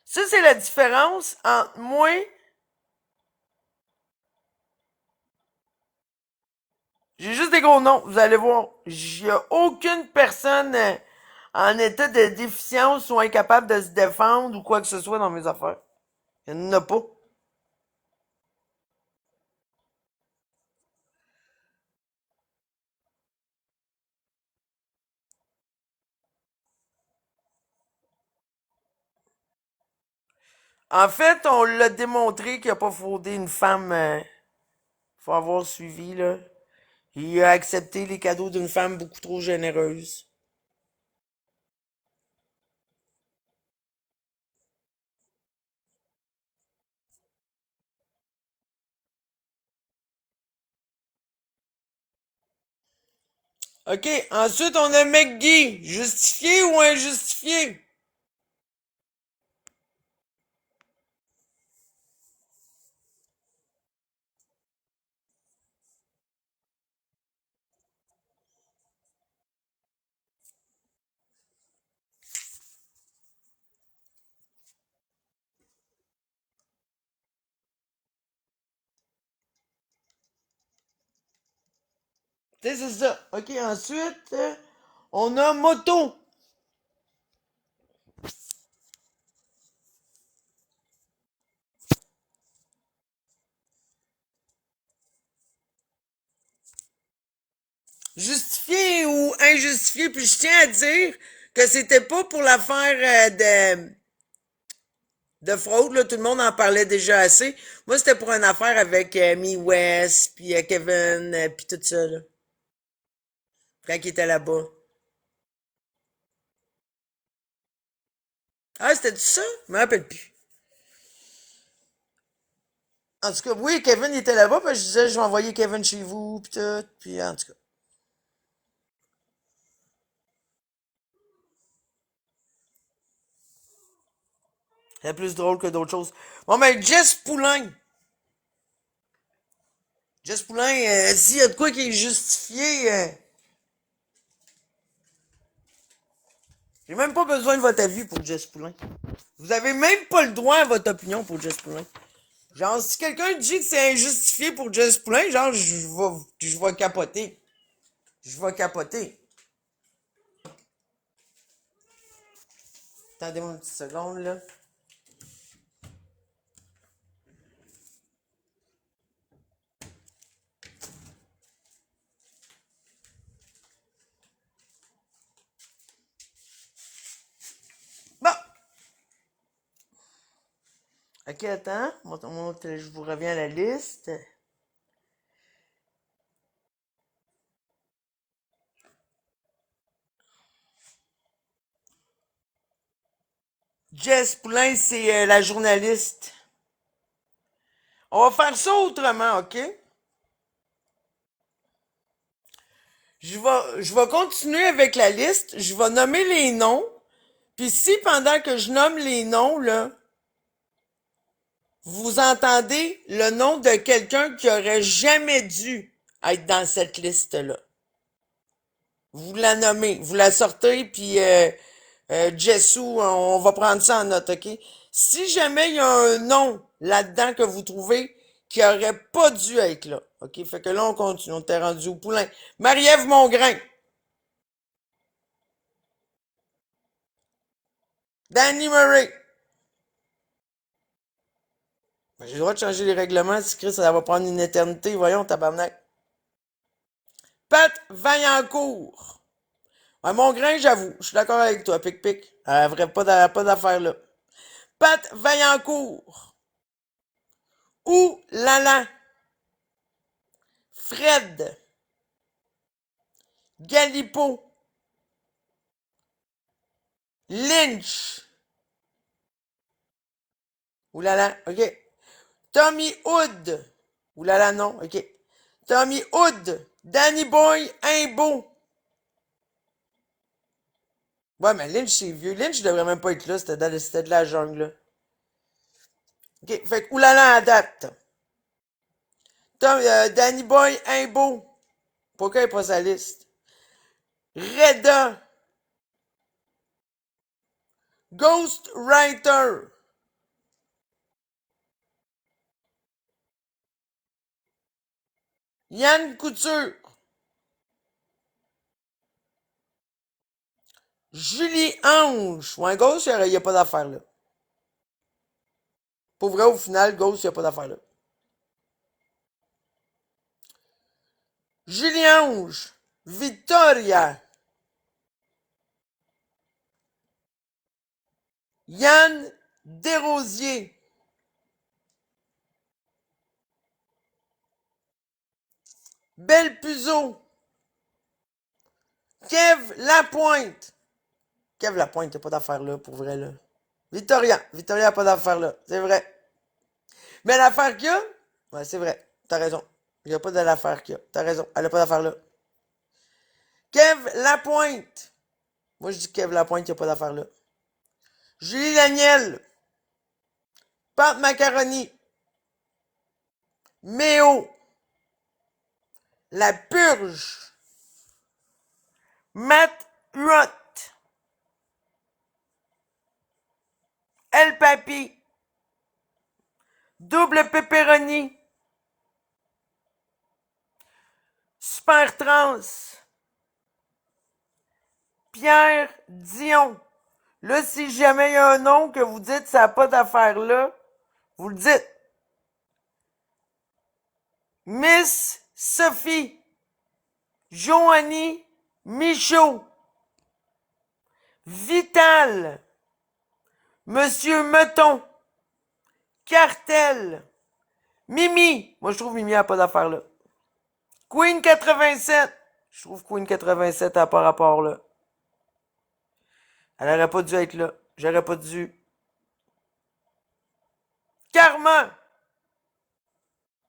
Ça, c'est la différence entre moi... J'ai juste des gros noms, vous allez voir. Il n'y a aucune personne en état de déficience ou incapable de se défendre ou quoi que ce soit dans mes affaires. Il n'y en a pas. En fait, on l'a démontré qu'il a pas fraudé une femme. Faut avoir suivi, là. Il a accepté les cadeaux d'une femme beaucoup trop généreuse. OK, ensuite on a McGee. Justifié ou injustifié? Tu sais, c'est ça. OK, ensuite, on a Moto. Justifié ou injustifié? Puis je tiens à dire que c'était pas pour l'affaire de fraude, là. Tout le monde en parlait déjà assez. Moi, c'était pour une affaire avec Me West, puis Kevin, puis tout ça, là. Quand il était là-bas. Ah, c'était tout ça? Je me rappelle plus. En tout cas, oui, Kevin il était là-bas, parce que je disais, je vais envoyer Kevin chez vous, pis tout, puis en tout cas. C'est plus drôle que d'autres choses. Bon, ben, Jess Poulain. Jess Poulain, s'il y a de quoi qui est justifié, j'ai même pas besoin de votre avis pour Jess Poulain. Vous avez même pas le droit à votre opinion pour Jess Poulain. Genre, si quelqu'un dit que c'est injustifié pour Jess Poulain, genre, je vais capoter. Je vais capoter. Attendez-moi une petite seconde, là. Bon. Ok, attends. Je vous reviens à la liste. Jess Poulain, c'est la journaliste. On va faire ça autrement, OK? Je vais continuer avec la liste. Je vais nommer les noms. Puis si pendant que je nomme les noms, là, vous entendez le nom de quelqu'un qui aurait jamais dû être dans cette liste-là, vous la nommez, vous la sortez, puis Jessou, on va prendre ça en note, OK? Si jamais il y a un nom là-dedans que vous trouvez qui aurait pas dû être là, OK? Fait que là, on continue, on t'est rendu au poulain. Marie-Ève Mongrain, Danny Murray. Ben, j'ai le droit de changer les règlements, si Chris, ça va prendre une éternité, voyons, tabarnak. Pat Vaillancourt. Ouais, Mongrain, j'avoue, je suis d'accord avec toi, pic-pic. Pas d'affaire là. Pat Vaillancourt. Ou Lala. Fred. Galipo. Lynch. Oulala, ok. Tommy Hood. Oulala, non, ok. Tommy Hood. Danny Boy, Imbo. Ouais, mais Lynch, c'est vieux. Lynch devrait même pas être là, c'était de la jungle, là. Ok, fait que Oulala à date. Danny Boy, Imbo. Pourquoi il n'est pas sa liste? Reda. Ghost Writer. Yann Couture. Julie Ange. Ouais, Ghost, il n'y a pas d'affaire là. Pour vrai, au final, Ghost, il n'y a pas d'affaire là. Julie Ange. Victoria. Yann Desrosiers. Belle Puzo. Kev Lapointe. Kev Lapointe, t'as pas d'affaire là, pour vrai, là. Victoria. Victoria a pas d'affaire là. C'est vrai. Mais l'affaire qu'il y a, ouais, c'est vrai. T'as raison. Il n'y a pas de l'affaire qu'il y a. T'as raison. Elle a pas d'affaire là. Kev Lapointe. Moi, je dis Kev Lapointe, il n'y a pas d'affaire là. Julie Laniel. Pâte Macaroni. Méo. La Purge. Matt Huot. El Papi. Double Pepperoni. Super Trans. Pierre Dion. Là, si jamais il y a un nom que vous dites ça n'a pas d'affaire là, vous le dites. Miss Sophie. Joanie Michaud. Vital. Monsieur Meton. Cartel. Mimi. Moi, je trouve Mimi n'a pas d'affaire là. Queen 87. Je trouve Queen 87 n'a pas rapport là. Elle aurait pas dû être là. J'aurais pas dû. Karma.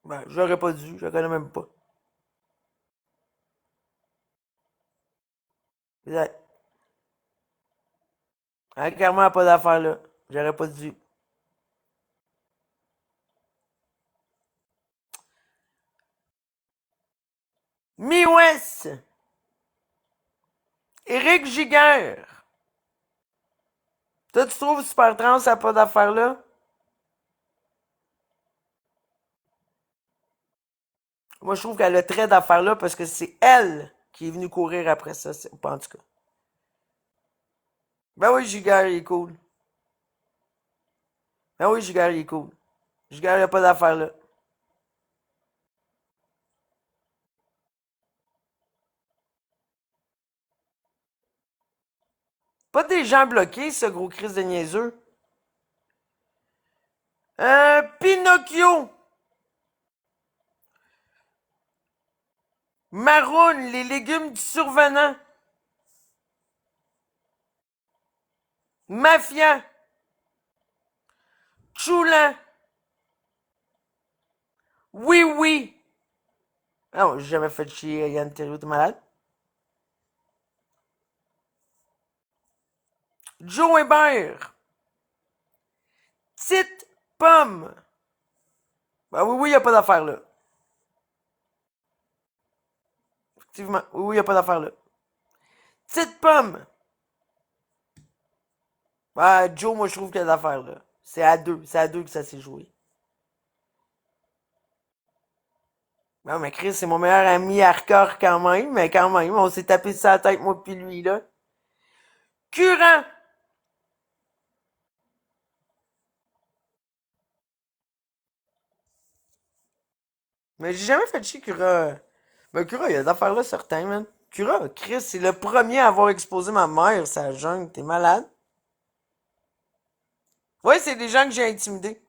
Ben, j'aurais pas dû. Je la connais même pas. Exact. Karma n'a pas d'affaire là. J'aurais pas dû. Mi-Ouest. Éric Giguère. Toi, tu trouves Super Trans n'a pas d'affaire là? Moi, je trouve qu'elle a très d'affaires là parce que c'est elle qui est venue courir après ça. Pas en tout cas. Ben oui, Giguère, il est cool. Ben oui, Giguère, il est cool. Giguère, il a pas d'affaires là. Pas des gens bloqués, ce gros Christ de niaiseux. Pinocchio. Maroon, les légumes du survenant. Mafia. Choulan. Oui, oui. Non, j'ai jamais fait chier Yann Terriot, t'es malade. Joe Hébert. Petite pomme. Ben oui, oui, y a pas d'affaire là. Effectivement. Oui, oui, y a pas d'affaire là. Petite pomme. Ben, Joe, moi, je trouve qu'il y a d'affaires là. C'est à deux. C'est à deux que ça s'est joué. Non, mais Chris, c'est mon meilleur ami hardcore quand même, mais quand même, on s'est tapé sur la tête, moi pis lui, là. Curant. Mais j'ai jamais fait chier Cura. Ben, Cura, il y a d'affaires là, certains, man. Cura, Chris, c'est le premier à avoir exposé ma mère, sa jungle. T'es malade? Ouais, c'est des gens que j'ai intimidés.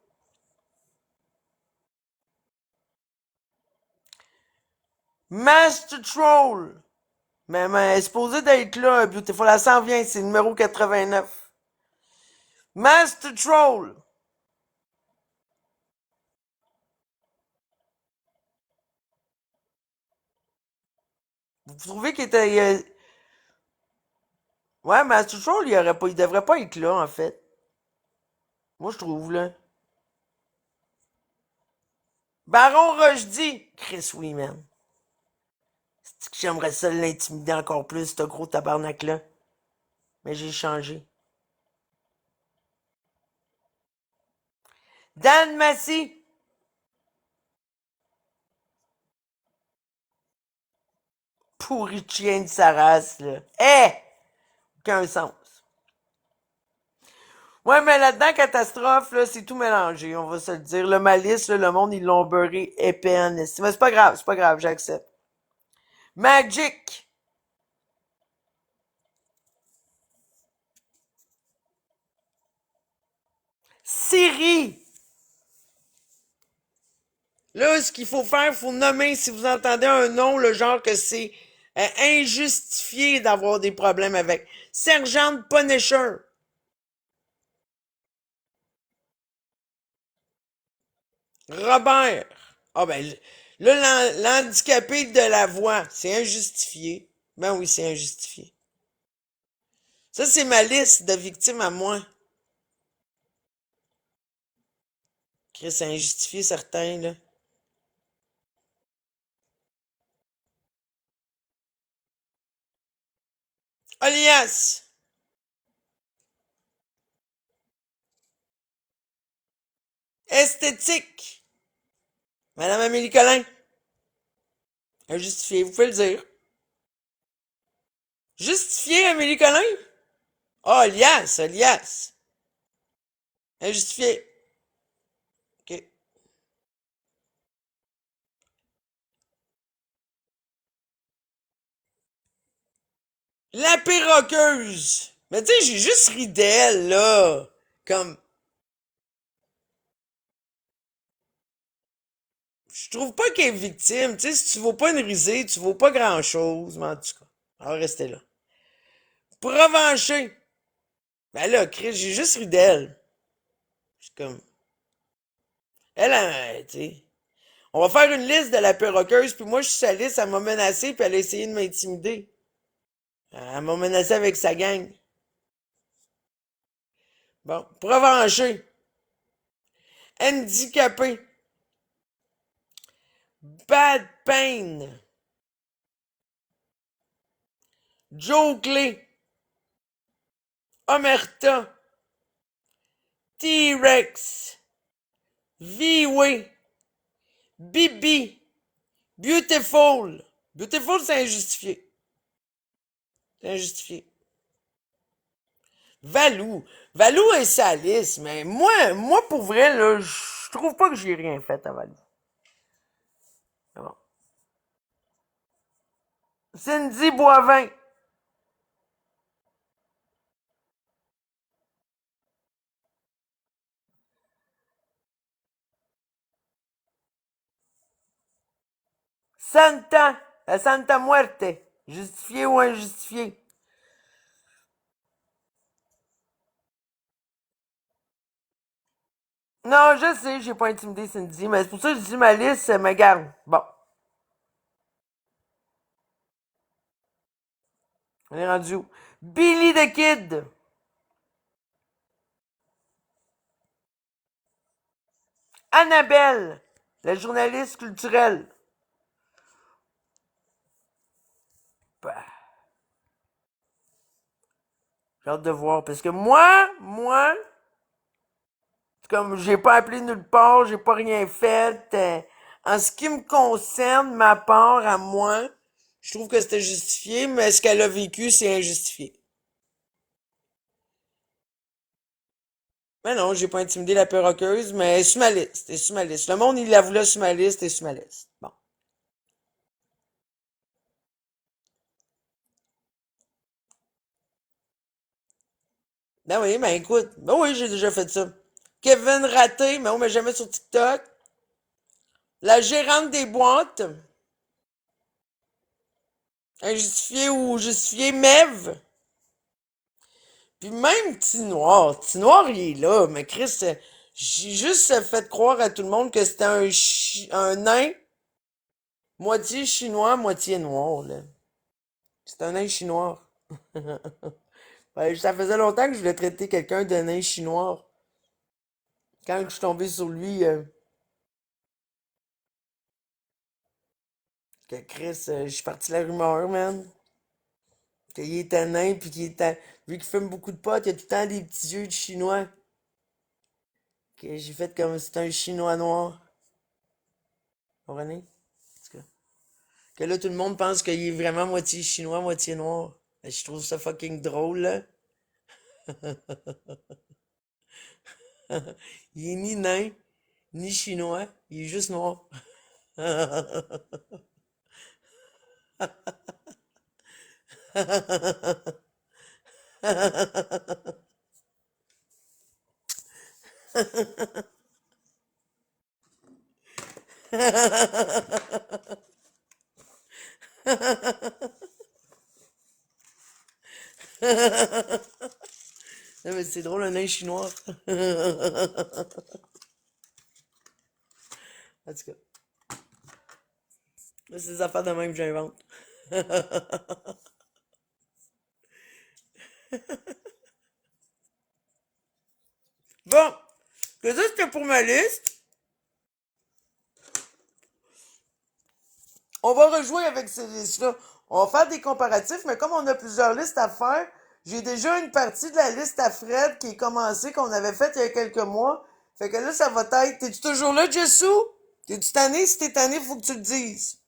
Master Troll. Mais elle est supposée d'être là, Beautiful. Elle s'en vient, c'est numéro 89. Master Troll. Vous trouvez qu'il était. Ouais, Master Troll, il devrait pas être là, en fait. Moi, je trouve, là. Baron Rochdy. Chris, oui, man. C'est que j'aimerais ça l'intimider encore plus, ce gros tabarnak-là. Mais j'ai changé. Dan Massy. Pourri de chien de sa race, là. Eh! Aucun sens. Ouais, mais là-dedans, catastrophe, là, c'est tout mélangé, on va se le dire. Le malice, là, le monde, ils l'ont beurré épais en estime. Mais c'est pas grave, j'accepte. Magic. Siri. Là, ce qu'il faut faire, il faut nommer, si vous entendez un nom, le genre que c'est injustifié d'avoir des problèmes avec. Sergent Punisher. Robert. Ah ben, là, l'handicapé de la voix, c'est injustifié. Ben oui, c'est injustifié. Ça, c'est ma liste de victimes à moi. Chris, c'est injustifié certains, là. Alias. Esthétique. Madame Amélie Collin. Injustifié, vous pouvez le dire. Justifié, Amélie Collin? Ah, alias, alias. Injustifié. OK. La perroqueuse. Mais tu sais, j'ai juste ri d'elle, là. Comme, je trouve pas qu'elle est victime. Tu sais, si tu vaux pas une risée, tu vaux pas grand-chose, mais en tout cas. On va rester là. Provencher. Ben là, Chris, j'ai juste ri d'elle. Je suis comme, tu sais. On va faire une liste de la perroqueuse, puis moi, je suis sa liste, elle m'a menacé, puis elle a essayé de m'intimider. Elle m'a menacé avec sa gang. Bon, Provencher. Handicapé. Bad Pain. Joe Clay. Omerta. T-Rex. V-Way. Bibi. Beautiful. Beautiful, c'est injustifié. C'est injustifié. Valou. Valou est salisse, mais moi, pour vrai, là, je trouve pas que j'ai rien fait à Valou. C'est bon. Cindy Boivin. Santa. La Santa Muerte. Justifié ou injustifié? Non, je sais, j'ai pas intimidé Cindy, mais c'est pour ça que je dis ma liste, me garde. Bon, on est rendu où? Billy the Kid. Annabelle, la journaliste culturelle. Bah, j'ai hâte de voir, parce que moi, c'est comme j'ai pas appelé nulle part, j'ai pas rien fait. En ce qui me concerne, ma part à moi, je trouve que c'était justifié, mais ce qu'elle a vécu, c'est injustifié. Mais non, j'ai pas intimidé la perroqueuse, mais elle est sur ma liste, elle est sur ma liste. Le monde, il la voulait sur ma liste, elle est sur ma liste. Bon. Ben oui, ben écoute, ben oui, j'ai déjà fait ça. Kevin Raté, mais on met jamais sur TikTok. La gérante des boîtes, injustifiée ou justifiée, Mev. Puis même Tinoir. Tinoir, il est là, mais Chris, j'ai juste fait croire à tout le monde que c'était un nain, moitié chinois, moitié noir, là. C'est un nain chinois. Ben, ça faisait longtemps que je voulais traiter quelqu'un de nain chinois. Quand je suis tombé sur lui, que Chris, je suis parti la rumeur, man. Qu'il était nain, puis vu qu'il fume beaucoup de pot, il a tout le temps des petits yeux de chinois. Que j'ai fait comme si c'était un chinois noir. Vous comprenez? Que là, tout le monde pense qu'il est vraiment moitié chinois, moitié noir. Et je trouve ça fucking drôle, là. Il est ni nain, ni chinois, il est juste noir. Non, mais c'est drôle, un nain chinois. En tout cas, là, c'est des affaires de même que j'invente. Bon, que ça, c'était pour ma liste. On va rejouer avec ces listes-là. On va faire des comparatifs, mais comme on a plusieurs listes à faire, j'ai déjà une partie de la liste à Fred qui est commencée, qu'on avait faite il y a quelques mois. Fait que là, ça va être... T'es-tu toujours là, Jessou? T'es-tu tanné? Si t'es tanné, faut que tu le dises.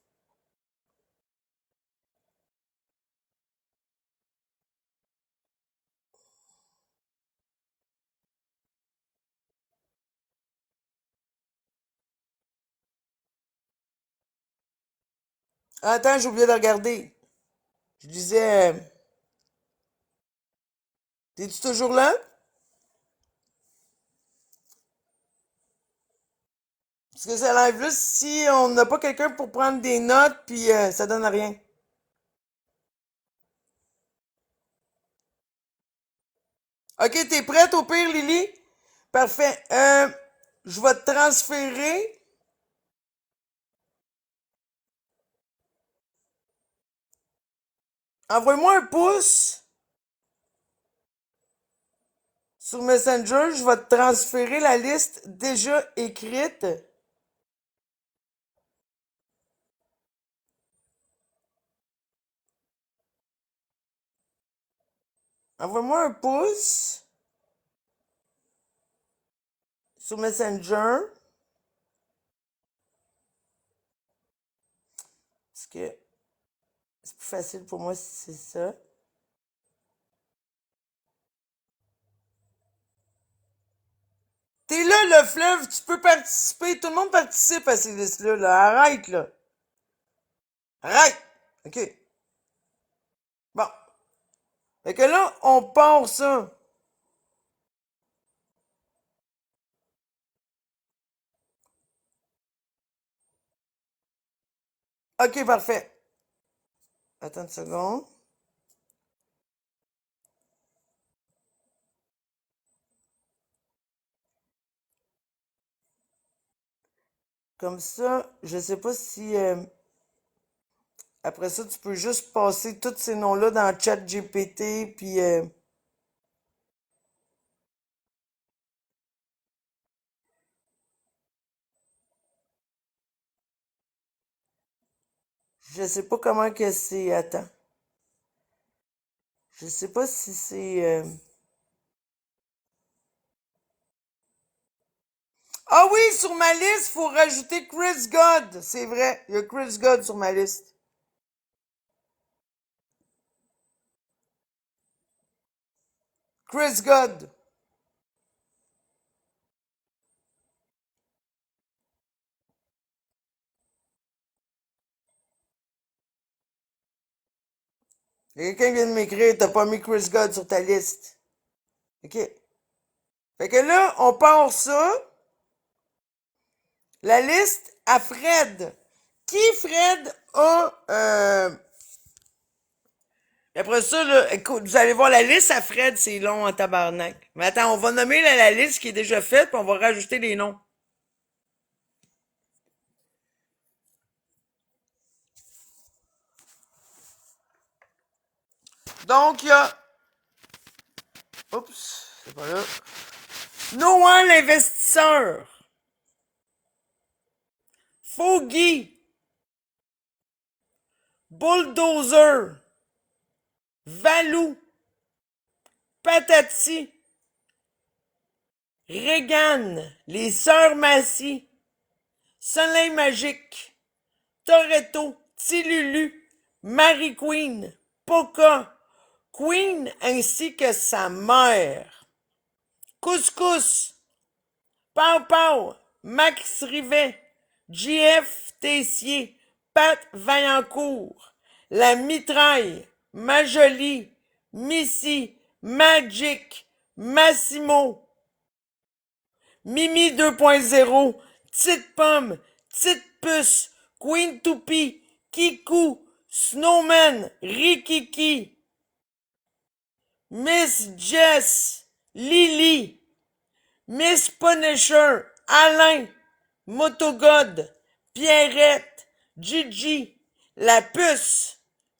Attends, j'ai oublié de regarder. Je disais... T'es-tu toujours là? Parce que ça enlève là si on n'a pas quelqu'un pour prendre des notes, puis ça donne rien. Ok, t'es prête au pire, Lily? Parfait. Je vais te transférer. Envoie-moi un pouce sur Messenger. Je vais te transférer la liste déjà écrite. Envoie-moi un pouce sur Messenger. Parce que c'est plus facile pour moi si c'est ça. T'es là, le fleuve, tu peux participer. Tout le monde participe à ces listes-là. Là. Arrête, là. Arrête. OK. Bon. Fait que là, on part ça. OK, parfait. Attends une seconde. Comme ça, je sais pas si après ça, tu peux juste passer tous ces noms-là dans ChatGPT, puis je sais pas comment que c'est. Attends. Je sais pas si c'est... Ah oui, sur ma liste, faut rajouter Chris God. C'est vrai, il y a Chris God sur ma liste. Chris God. Il y a quelqu'un qui vient de m'écrire, t'as pas mis Chris God sur ta liste. OK. Fait que là, on part ça. La liste à Fred. Qui Fred a... Après ça, là, écoute, vous allez voir la liste à Fred, c'est long en tabarnak. Mais attends, on va nommer la liste qui est déjà faite, puis on va rajouter les noms. Donc, il y a... Oups, c'est pas là. Noah l'investisseur. Foggy. Bulldozer. Valou. Patati. Regan. Les Sœurs Massy. Soleil Magique. Toretto. Tilulu. Mary Queen. Poca. Queen ainsi que sa mère. Couscous. Pau Pau. Max Rivet. JF Tessier. Pat Vaillancourt. La Mitraille. Majolie. Missy. Magic. Massimo. Mimi 2.0. Petite Pomme. Petite Puce, Queen Toupie, Kikou, Snowman, Rikiki, Miss Jess, Lily, Miss Punisher, Alain, Motogod, Pierrette, Gigi, La Puce,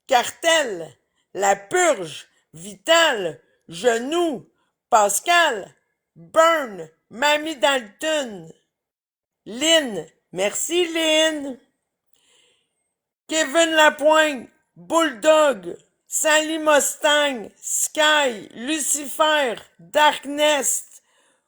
Cartel, La Purge, Vital, Genou, Pascal, Burn, Mamie Dalton, Lynn, merci Lynn, Kevin Lapointe, Bulldog, Sally Mustang, Sky, Lucifer, Darknest,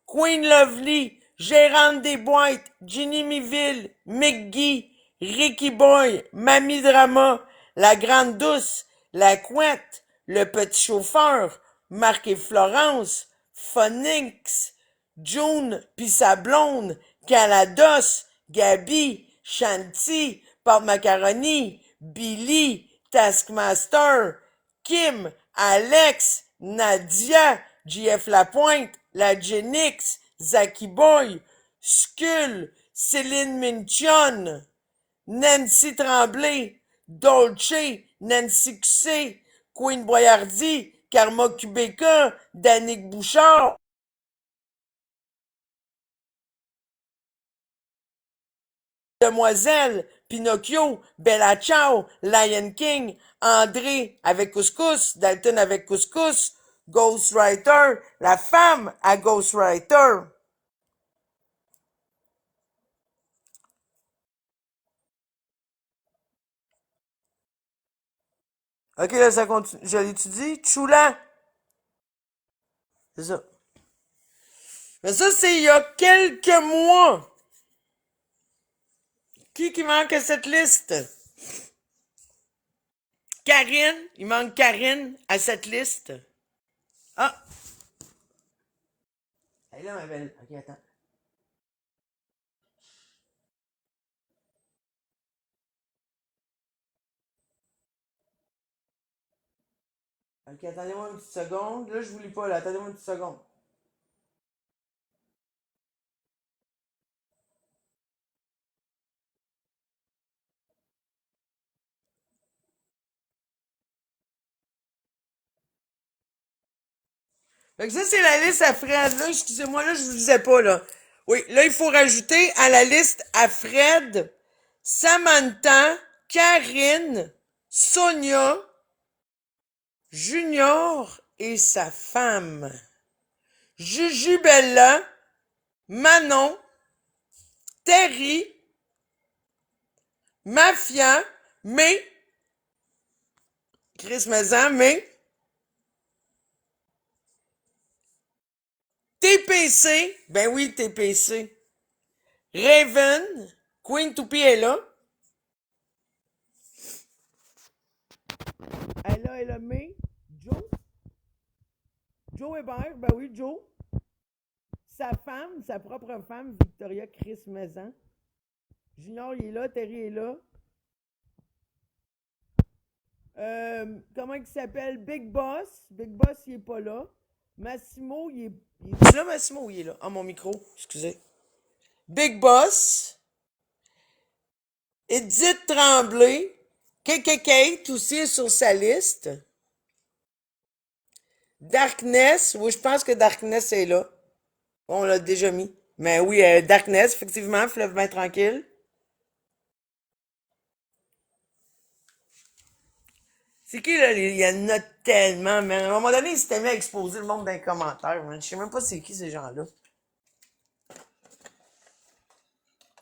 Queen Lovely, Gérante des Boîtes, Ginny Miville, McGee, Ricky Boy, Mamie Drama, La Grande Douce, La Couette, Le Petit Chauffeur, Marc et Florence, Phonix, June pis sa blonde, Calados, Gabi, Shanti, Porte Macaroni, Billy, Taskmaster, Kim, Alex, Nadia, JF Lapointe, La Genix, Zaki Boy, Skull, Céline Minchon, Nancy Tremblay, Dolce, Nancy Qc, Queen Boyardi, Karma Kubeka, Danick Bouchard, Demoiselle, Pinocchio, Bella Ciao, Lion King, André avec Couscous, Dalton avec Couscous, Ghostwriter, la femme à Ghostwriter. Ok, là, ça continue. Je l'étudie. Chula. C'est ça. Mais ça, c'est il y a quelques mois. Qui manque à cette liste? Karine. Il manque Karine à cette liste. Ah. Elle est là, ma belle. Ok, attends. Ok, attendez-moi une petite seconde. Là, je vous lis pas, là. Attendez-moi une petite seconde. Fait que ça, c'est la liste à Fred. Là, excusez-moi, là, je vous disais pas, là. Oui, là, il faut rajouter à la liste à Fred, Samantha, Karine, Sonia, Junior et sa femme. Jujubella, Manon, Terry, Mafia, mais, Chris Mazan, mais, TPC, ben oui, TPC, Raven, Queen Toupie est là. Elle a mais, Joe Hébert, ben oui, Joe. Sa femme, sa propre femme, Victoria Chris Maison. Junior, il est là, Terry est là. Comment il s'appelle? Big Boss. Big Boss, il est pas là. Massimo, il est là, Massimo? Il est là. Ah, mon micro, excusez. Big Boss. Edith Tremblay. Kate aussi est sur sa liste. Darkness. Oui, je pense que Darkness est là. On l'a déjà mis. Mais oui, Darkness, effectivement, fleuve bien tranquille. C'est qui, là? Il y en a tellement, mais à un moment donné, il s'était mis à exposer le monde dans les commentaires. Man. Je sais même pas c'est qui ces gens-là.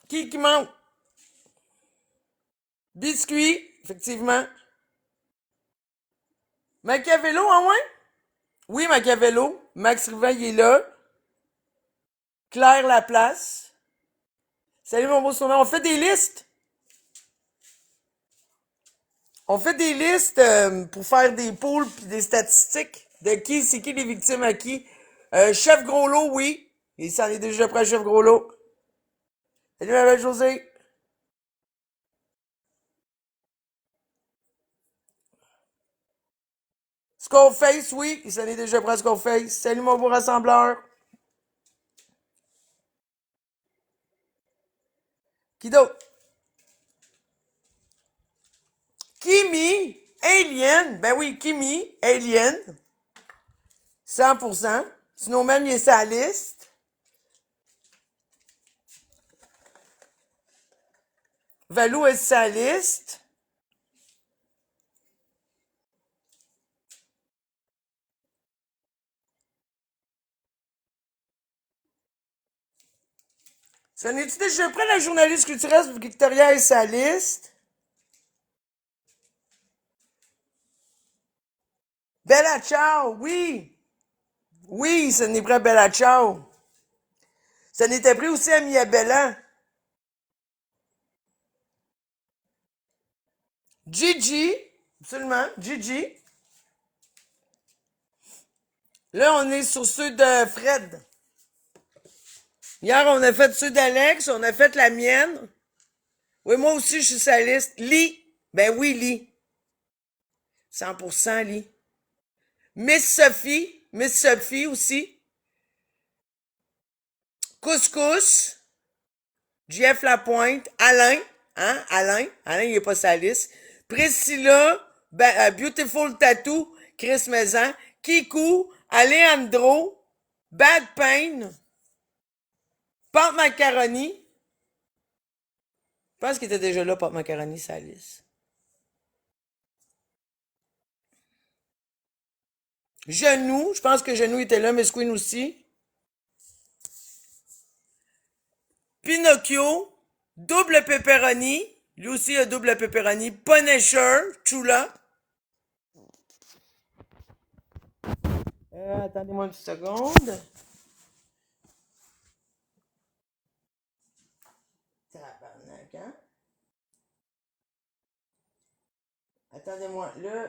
Qui manque? Biscuit, effectivement. Machiavello, en moins? Oui, Machiavello. Max Rivail est là. Claire Laplace. Salut mon beau surnom. On fait des listes. On fait des listes pour faire des poules puis des statistiques de qui, c'est qui les victimes à qui. Chef Gros-Lot, oui. Il s'en est déjà prêt, Chef Gros-Lot. Salut ma belle Josée. Skullface, oui. Il s'en est déjà prêt, Skullface. Salut mon beau rassembleur. Qui d'autre? Kimi, Alien. Ben oui, Kimi, Alien. 100%. Snowman, il est sur la liste. Valou est sur sa liste. Ça n'est-tu déjà prêt, la journaliste culturelle Victoria est sur sa liste? Bella Ciao, oui. Oui, ce n'est prêt, Bella Ciao. Ça n'était pris aussi à Mia Bella. Gigi, absolument, Gigi. Là, on est sur ceux de Fred. Hier, on a fait ceux d'Alex, on a fait la mienne. Oui, moi aussi, je suis sur la liste. Lee. Ben oui, Lee. 100% Lee. Miss Sophie aussi. Couscous. Jeff Lapointe. Alain. Hein? Alain, il est pas sur la liste. Priscilla. Beautiful Tattoo. Chris Maison. Kikou. Alejandro. Bad Pain. Pâte Macaroni. Je pense qu'il était déjà là, Pâte Macaroni, sur la liste. Genou. Je pense que Genou était là, Miss Queen aussi. Pinocchio, double pepperoni. Lui aussi a double pepperoni. Punisher, Chula. Attendez-moi une petite seconde. Tabarnak, hein? Attendez-moi, là.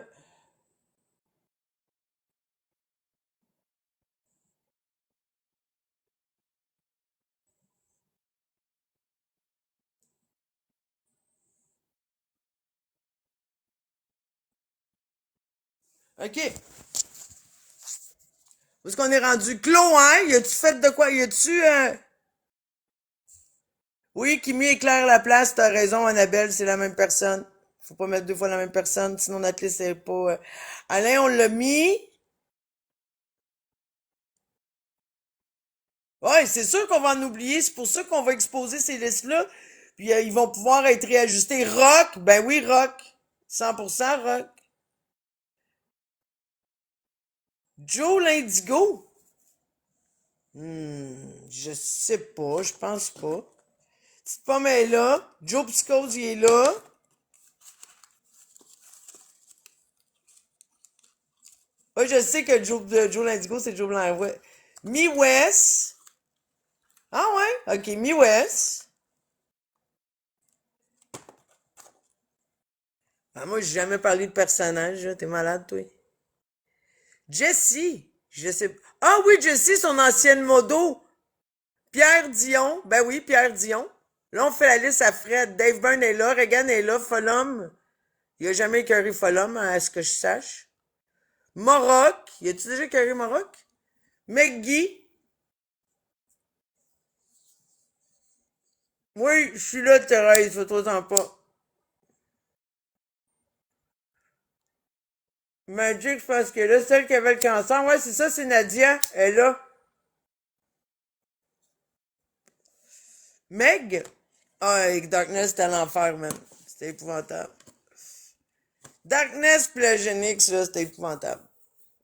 OK. Où est-ce qu'on est rendu? Clos, hein? Y a-tu fait de quoi? Y a-tu... Oui, Kimi éclaire la place, t'as raison, Annabelle, c'est la même personne. Faut pas mettre deux fois la même personne, sinon notre liste est pas... Alain, on l'a mis. Ouais, c'est sûr qu'on va en oublier, c'est pour ça qu'on va exposer ces listes-là. Puis ils vont pouvoir être réajustés. Rock, ben oui, Rock. 100% Rock. Joe l'Indigo. Je sais pas, je pense pas. Petite pomme est là. Joe Psychose, il est là. Ouais, je sais que Joe l'Indigo, c'est Joe Blanc. Ouais. Mi West. Ah ouais? Ok, Mi West. Ah, moi, j'ai jamais parlé de personnage, là. T'es malade, toi. Jessie. Je sais. Ah oui, Jessie, son ancienne modo. Pierre Dion. Ben oui, Pierre Dion. Là, on fait la liste à Fred. Dave Byrne est là. Regan est là. Folum. Il a jamais écœuré Folum, à ce que je sache. Maroc. Y a-tu déjà écœuré Maroc? McGee. Oui, je suis là, Thérèse. Fais-toi-en pas. Magic, je pense que là, celle qui avait le cancer. Ouais, c'est ça, c'est Nadia. Elle est là. Meg. Ah, avec Darkness, c'était l'enfer, man. C'était épouvantable. Darkness pis le Genix, là, c'était épouvantable.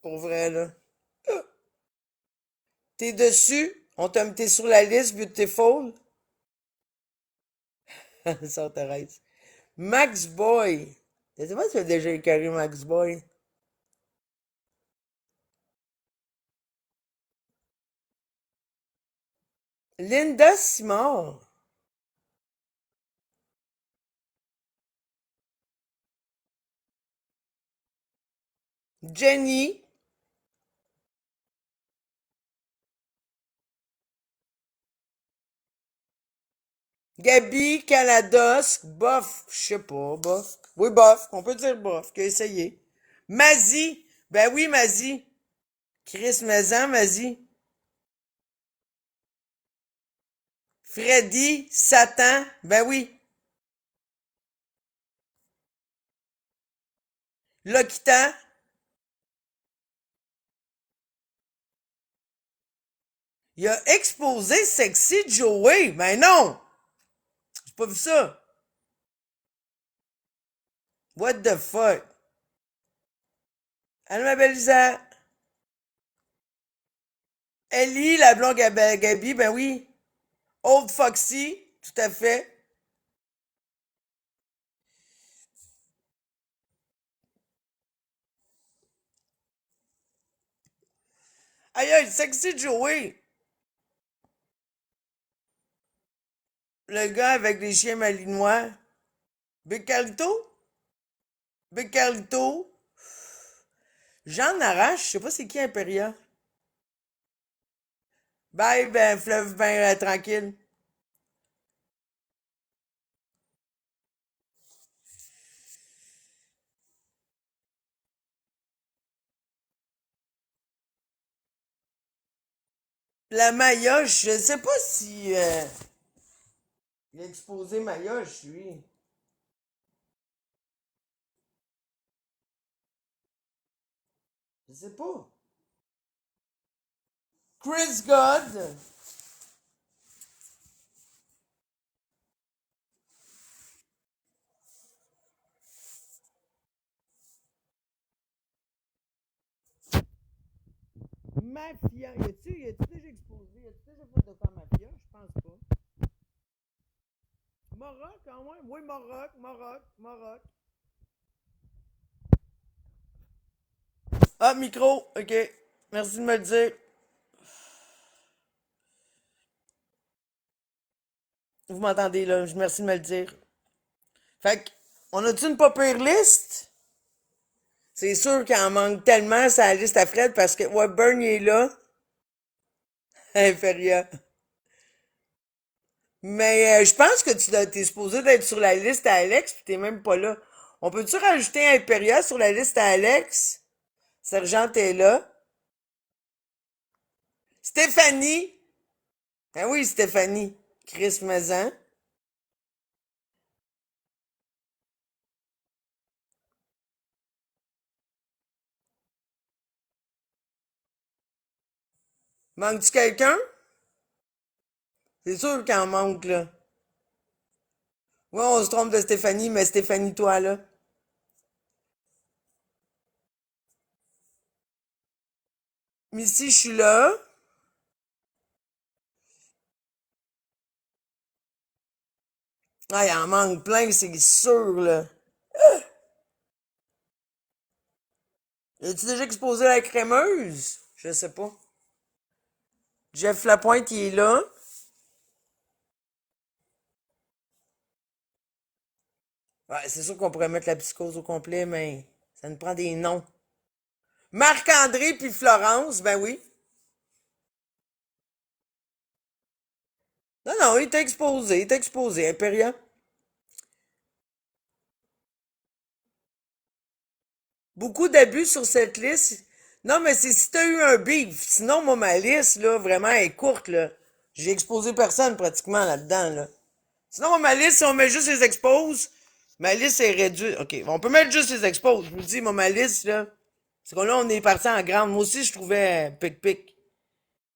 Pour vrai, là. T'es dessus? On t'a mis sur la liste, Beautiful? Ça, Thérèse. Max Boy. Je sais pas si tu as déjà écœuré Max Boy. Linda Simard. Jenny. Gabi Calados. Bof. Je sais pas, bof. Oui, bof. On peut dire bof. Qui a essayé. Mazie. Ben oui, Mazie. Chris Maison, Mazie. Freddy. Satan. Ben oui. L'Occitan. Il a exposé Sexy Joey. Ben non! J'ai pas vu ça. What the fuck? Allô, ma belle Lisa? Ellie, la blonde Gabi, ben oui. Old Foxy, tout à fait. Aïe, aïe, Sexy Joey. Le gars avec les chiens malinois. Big Carlito? Big Carlito? Jean Arrache, je sais pas c'est qui Imperia. Bye, ben, fleuve ben tranquille. La Mayoche, je sais pas si il a exposé Mayoche, lui. Je sais pas. Chris God. Mafia. Y a-tu déjà exposé? Y a-tu déjà fait de quoi Mafia? Je pense pas. Maroc, quand même? Oui, Maroc. Ah, micro, ok. Merci de me le dire. Vous m'entendez, là. Merci de me le dire. Fait que, on a-tu une pas pire liste? C'est sûr qu'il en manque tellement, sa liste à Fred, parce que, ouais, Burn, il est là. Inférieur. Mais je pense que t'es supposé d'être sur la liste à Alex, puis t'es même pas là. On peut-tu rajouter Imperia sur la liste à Alex? Sergent est là. Stéphanie. Ah oui, Stéphanie. Chris Mazan. Manque-tu quelqu'un? C'est sûr qu'il en manque, là. Ouais, on se trompe de Stéphanie, mais Stéphanie, toi, là. Missy, je suis là. Ah, il en manque plein, c'est sûr, là. As-tu déjà exposé la crémeuse? Je sais pas. Jeff Lapointe, il est là. Ouais, c'est sûr qu'on pourrait mettre la psychose au complet, mais ça nous prend des noms. Marc-André puis Florence, ben oui. Non, non, il t'a exposé, Impéria. Beaucoup d'abus sur cette liste. Non, mais c'est si t'as eu un beef. Sinon, moi, ma liste, là, vraiment, est courte, là. J'ai exposé personne, pratiquement, là-dedans, là. Sinon, moi, ma liste, si on met juste les exposes, ma liste est réduite. OK, on peut mettre juste les exposes. Je vous dis, moi, ma liste, là, c'est que là, on est parti en grande. Moi aussi, je trouvais pic-pic.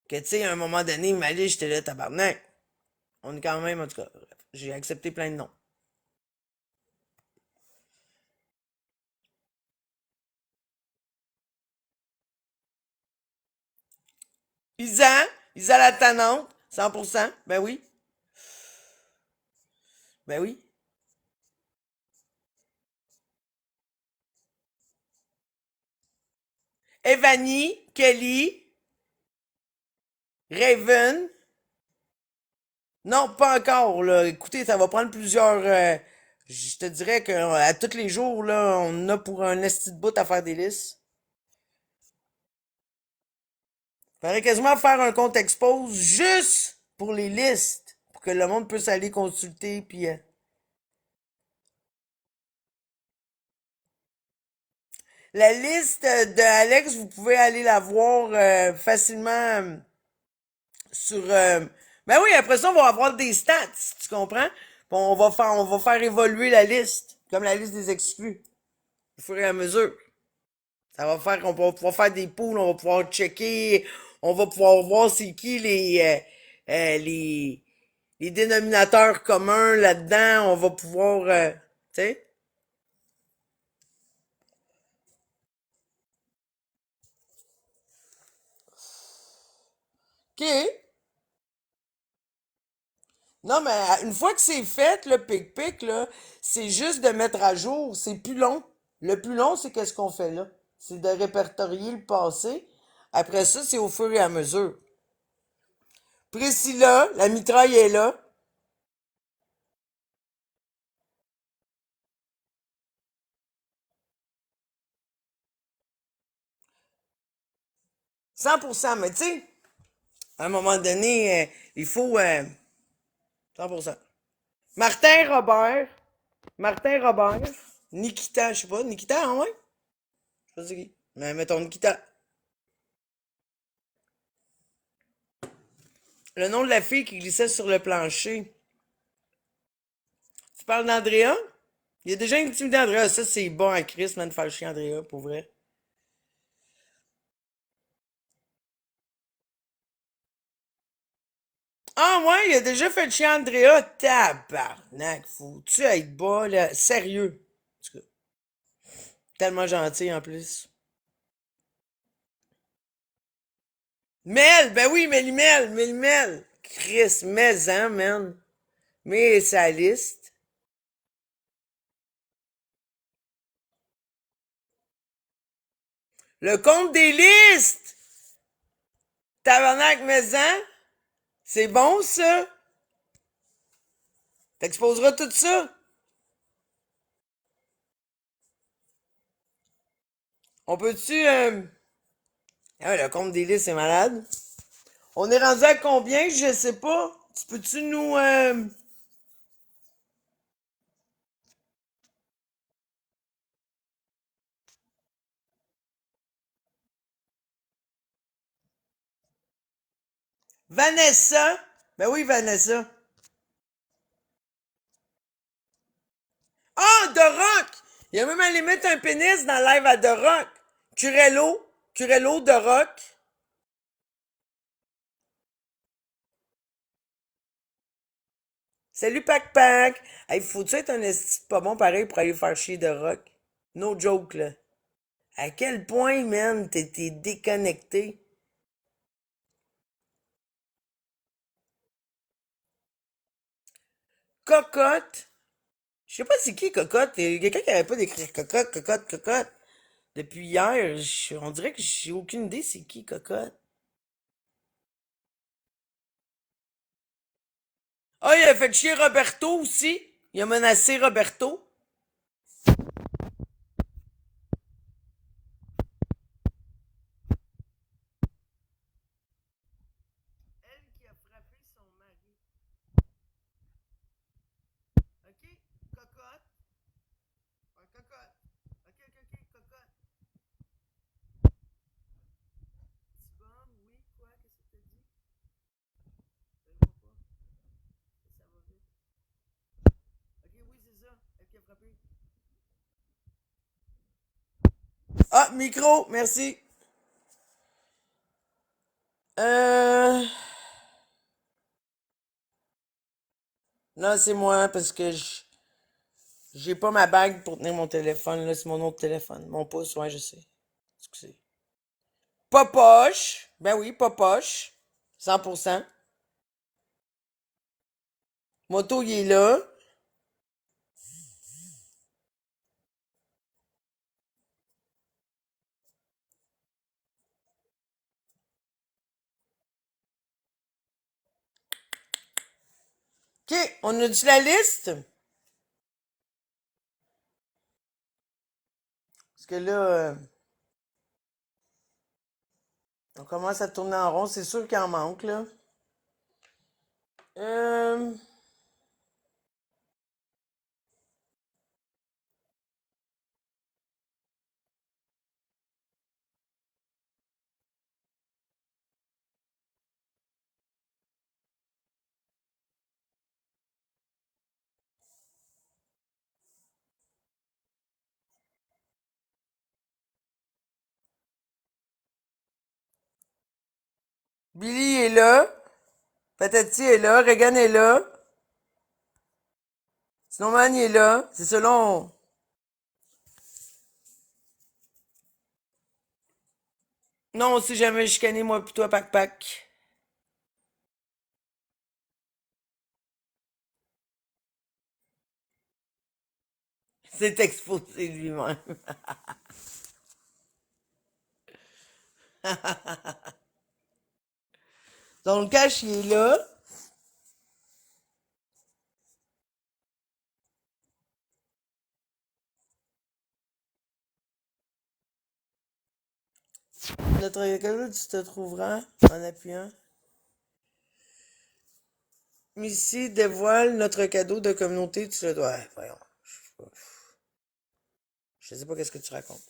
Que, tu sais, à un moment donné, ma liste, j'étais là, tabarnak. On est quand même, en tout cas, bref, j'ai accepté plein de noms. Isa, Isa la tannante, 100%, ben oui, ben oui. Evanie, Kelly, Raven, non, pas encore, là. Écoutez, ça va prendre plusieurs, je te dirais qu'à tous les jours, là, on a pour un esti de bout à faire des listes. Faudrait quasiment faire un compte expose juste pour les listes, pour que le monde puisse aller consulter, puis la liste de Alex, vous pouvez aller la voir facilement sur. Ben oui, après ça, on va avoir des stats, tu comprends? Puis on va faire évoluer la liste, comme la liste des exclus. au fur et à mesure. Ça va faire qu'on va pouvoir faire des poules, on va pouvoir checker, on va pouvoir voir c'est qui les dénominateurs communs là-dedans, on va pouvoir, tu sais. OK. Non, mais une fois que c'est fait, le pic-pic, là, c'est juste de mettre à jour. C'est plus long. Le plus long, c'est qu'est-ce qu'on fait là? C'est de répertorier le passé. Après ça, c'est au fur et à mesure. Priscilla, la mitraille est là. 100%, mais tu sais, à un moment donné, il faut 100%. Martin Robert. Martin Robert. Nikita, je sais pas. Nikita, hein, ouais? Je sais pas c'est qui. Mais mettons Nikita. Le nom de la fille qui glissait sur le plancher. Tu parles d'Andrea? Il a déjà intimidé Andrea. Ça, c'est bon à Chris, man, de faire le chien Andrea, pour vrai. Ah, ouais, il a déjà fait le chien Andrea. Tabarnak, faut-tu être bas, là? Sérieux. En tout cas, tellement gentil, en plus. Mel, ben oui, Mélimel. Chris, mais hein, man. Mais sa liste. Le compte des listes! Tabarnak, mais hein? C'est bon, ça? T'exposeras tout ça? On peut-tu... Ah ouais, le compte des listes, c'est malade. On est rendu à combien? Je sais pas. Tu peux-tu nous... Vanessa? Ben oui, Vanessa. Ah, The Rock! Il a même allé mettre un pénis dans le live à The Rock. Curello. Curello, The Rock. Salut, Pac Pac. Hey, faut-tu être un esti pas bon pareil pour aller faire chier The Rock? No joke, là. À quel point, man, t'es déconnecté? Cocotte? Je sais pas c'est qui, Cocotte. Il y a quelqu'un qui arrête pas d'écrire Cocotte, Cocotte, Cocotte. Depuis hier, on dirait que j'ai aucune idée c'est qui, Cocotte. Ah, il a fait chier Roberto aussi. Il a menacé Roberto. Elle qui a frappé son mari. OK? Cocotte. Ouais, cocotte. OK, cocotte. Petit bum, oui, quoi? Qu'est-ce que t'as dit? Je le vois pas. Ça va vite. OK, oui, c'est ça. Elle qui a frappé. Ah, micro, merci. Euh... Non, c'est moi, parce que j'ai pas ma bague pour tenir mon téléphone, là, c'est mon autre téléphone. Mon pouce, ouais, je sais. Excusez. Popoche. Ben oui, Popoche. 100%. Moto, il est là. OK, on a dit la liste? Parce que là, on commence à tourner en rond. C'est sûr qu'il en manque, là. Euh... Billy est là. Patati est là. Regan est là. Snowman est là. C'est selon. Non, on s'est jamais chicané, moi pis toi, pac-pac. C'est exposé lui-même. Donc, le cache, il est là. Notre cadeau, tu te trouveras en appuyant. Missy dévoile notre cadeau de communauté, tu le dois. Voyons. Je sais pas qu'est-ce que tu racontes.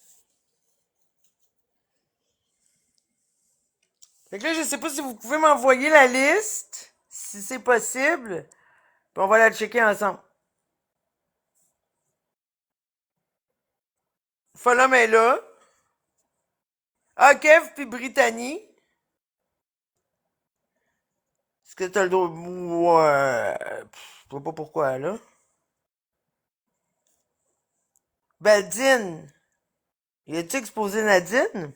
Fait que là, je sais pas si vous pouvez m'envoyer la liste, si c'est possible. Puis on va la checker ensemble. Folum est là. Ah, Kev puis Brittany. Est-ce que t'as le droit? Ouais. Je vois pas pourquoi, là. Baldine. Y a-tu exposé Nadine?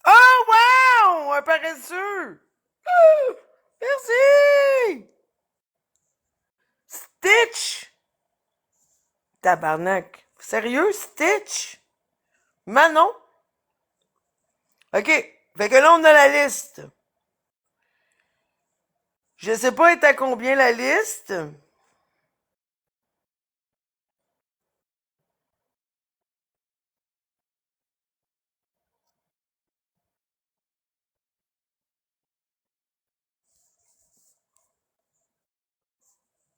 Oh, wow! Un paresseux! Oh, merci! Stitch! Tabarnak. Sérieux, Stitch? Manon? OK. Fait que là, on a la liste. Je sais pas est à combien la liste.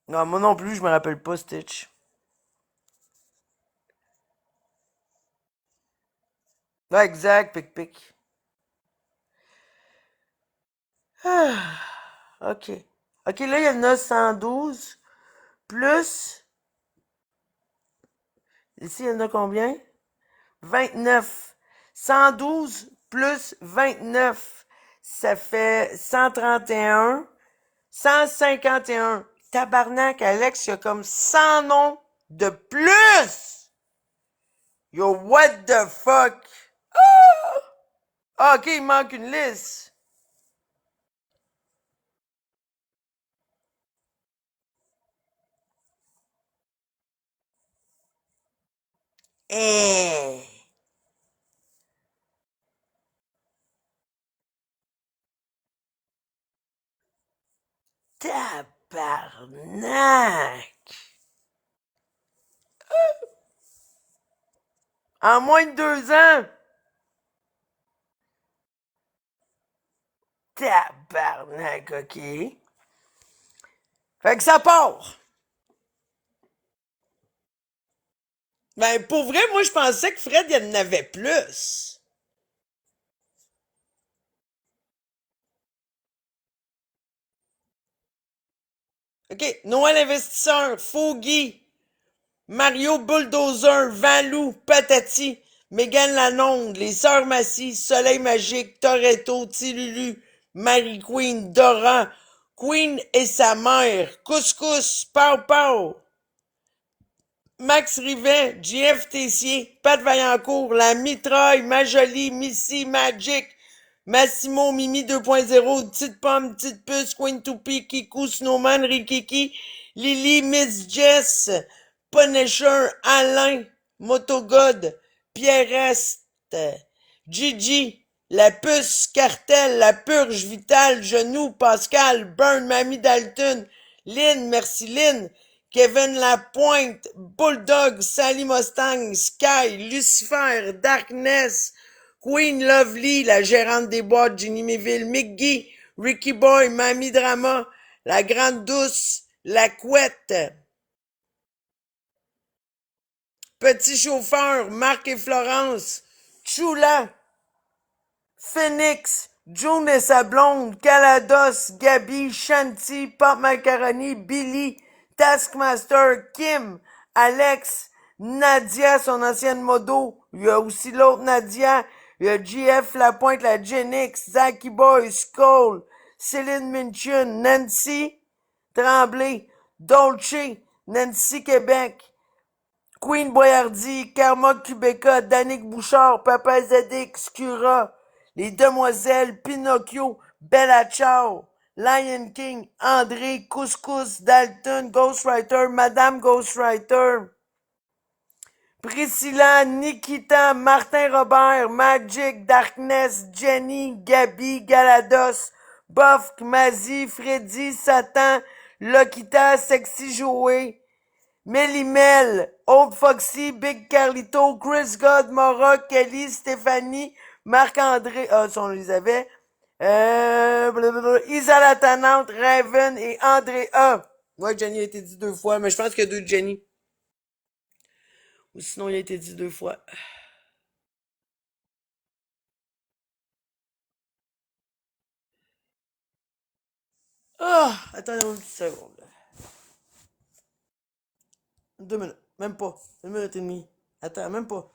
Non, moi non plus, je me rappelle pas Stitch. Ouais, exact, pic-pic. Ah, OK. OK, là, il y en a 112 plus... Ici, il y en a combien? 29. 112 plus 29, ça fait 131. 151. Tabarnak, Alex, il y a comme 100 noms de plus! Yo, what the fuck? Ah, OK, il manque une liste. Eh! Tabarnak! En moins de 2 ans! Tabarnak, OK. Fait que ça part. Ben, pour vrai, moi, je pensais que Fred, il y en avait plus. OK. Noël Investisseur, Foggy, Mario Bulldozer, Valou, Patati, Mégane Lalonde, Les Sœurs Massy, Soleil Magique, Toretto, Tilulu, Marie Queen, Dora, Queen et sa mère, Couscous, Pau Pau, Max Rivet, JF Tessier, Pat Vaillancourt, La Mitraille, Majolie, Missy, Magic, Massimo, Mimi 2.0, Petite Pomme, Petite Puce, Queen Toupie, Kikou, Snowman, Rikiki, Lily, Miss Jess, Punisher, Alain, Motogod, Pierrest, Gigi, La Puce, Cartel, La Purge, Vital, Genou, Pascal, Burn, Mamie Dalton, Lynn, merci Lynn, Kevin Lapointe, Bulldog, Sally Mustang, Sky, Lucifer, Darkness, Queen Lovely, la gérante des boîtes, Ginny Méville, Mickey, Ricky Boy, Mamie Drama, la Grande Douce, la Couette, Petit Chauffeur, Marc et Florence, Chula, Phoenix, June et sa blonde, Calados, Gabi, Shanti, Pop Macaroni, Billy, Taskmaster, Kim, Alex, Nadia, son ancienne modo. Il y a aussi l'autre Nadia. Il y a GF Lapointe, la Genix, Zaki Boy, Skull, Céline Minchin, Nancy Tremblay, Dolce, Nancy Québec, Queen Boyardi, Karma Québécois, Danick Bouchard, Papa Zadik, Skura, Les Demoiselles, Pinocchio, Bella Ciao, Lion King, André, Couscous, Dalton, Ghostwriter, Madame Ghostwriter, Priscilla, Nikita, Martin Robert, Magic, Darkness, Jenny, Gabi, Galados, Bof, Mazie, Freddy, Satan, Lokita, Sexy Joey, Mélimel, Old Foxy, Big Carlito, Chris God, Mora, Kelly, Stéphanie, Marc-André, ça on les avait, Isa la Tannante, Raven et André A. Ouais, Jenny a été dit 2 fois, mais je pense qu'il y a 2 Jenny. Ou sinon, il a été dit 2 fois. Ah, attendez une petite seconde. 2 minutes. Même pas. 1 minute et demie. Attends, même pas.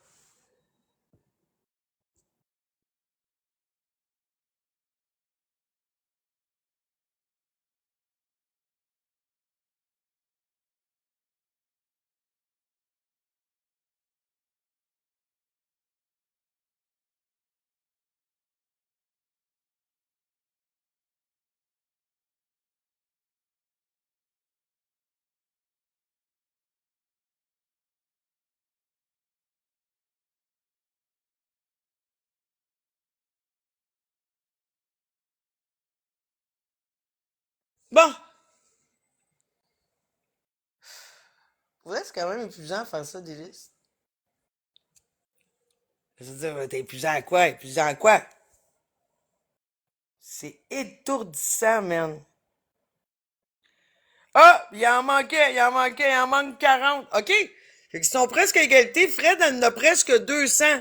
Bon. Ouais, c'est quand même épuisant de faire ça, des listes. Je veux dire, t'es épuisant à quoi? Épuisant à quoi? C'est étourdissant, man. Ah! Il en manque 40. OK? Fait qu'ils sont presque à égalité. Fred en a presque 200.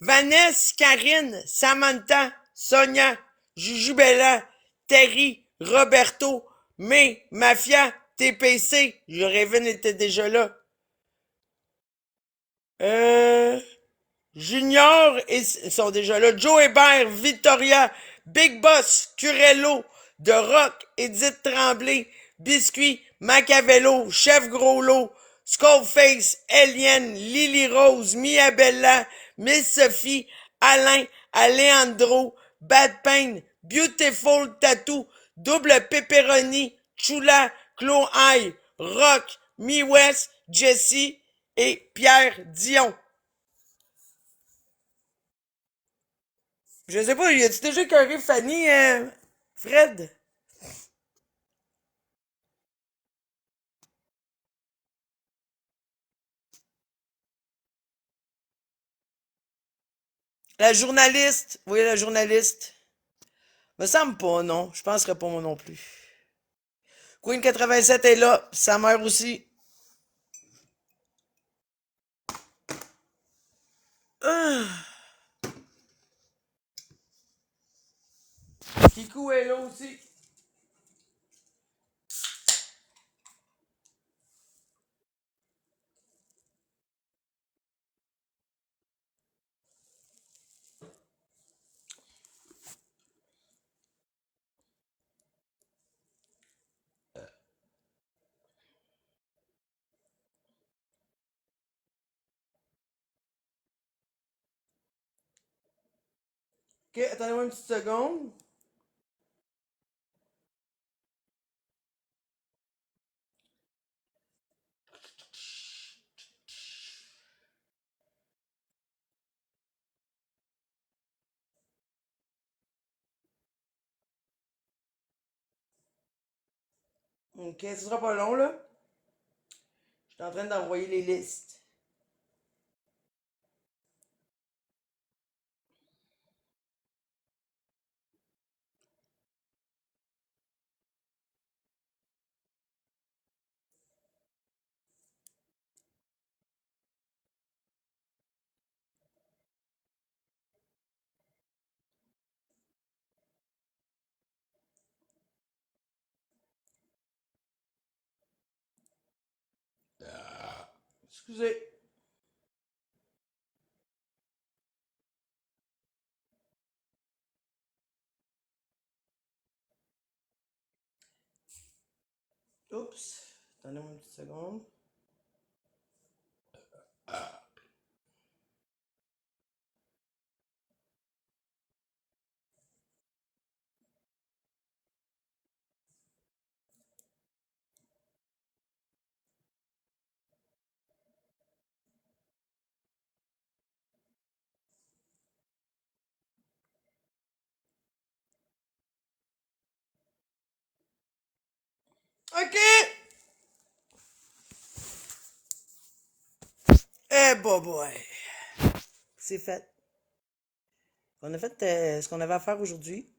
Vanessa, Karine, Samantha, Sonia, Jujubella, Terry, Roberto, May, Mafia, TPC. Raven était déjà là. Euh... Junior ils sont déjà là. Joe Hébert, Victoria, Big Boss, Curello, The Rock, Edith Tremblay, Biscuit, Machiavello, Chef Groslo, Skullface, Eliane, Lily Rose, Mia Bella, Miss Sophie, Alain, Alejandro, Bad Pain, Beautiful Tattoo, Double Pepperoni, Chula, Chloe Eye, Rock, Mi West, Jesse et Pierre Dion. Je sais pas, y a-tu déjà écœuré Fanny, Fred? La journaliste. Oui, la journaliste. Me semble pas, non. Je penserais pas moi non plus. Queen 87 est là, sa mère aussi. Ah. Kikou est là aussi. Ok, attendez-moi une petite seconde. Ok, ce sera pas long, là. Je suis en train d'envoyer les listes. Excusez. Oups. Attendez-moi une petite seconde. OK! Eh, boy. C'est fait. On a fait ce qu'on avait à faire aujourd'hui.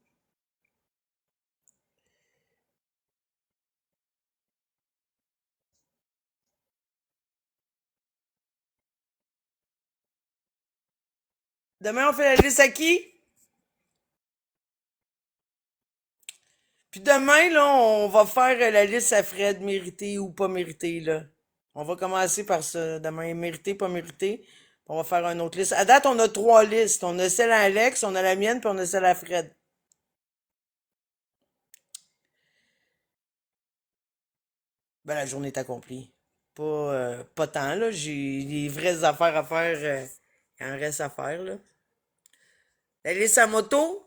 Demain, on fait la liste à qui? Puis demain, là, on va faire la liste à Fred, mérité ou pas mérité, là. On va commencer par ça. Demain, mérité, pas mérité. On va faire une autre liste. À date, on a 3 listes. On a celle à Alex, on a la mienne, puis on a celle à Fred. Ben, la journée est accomplie. Pas tant, là. J'ai des vraies affaires à faire. Il en reste à faire, là. La liste à moto.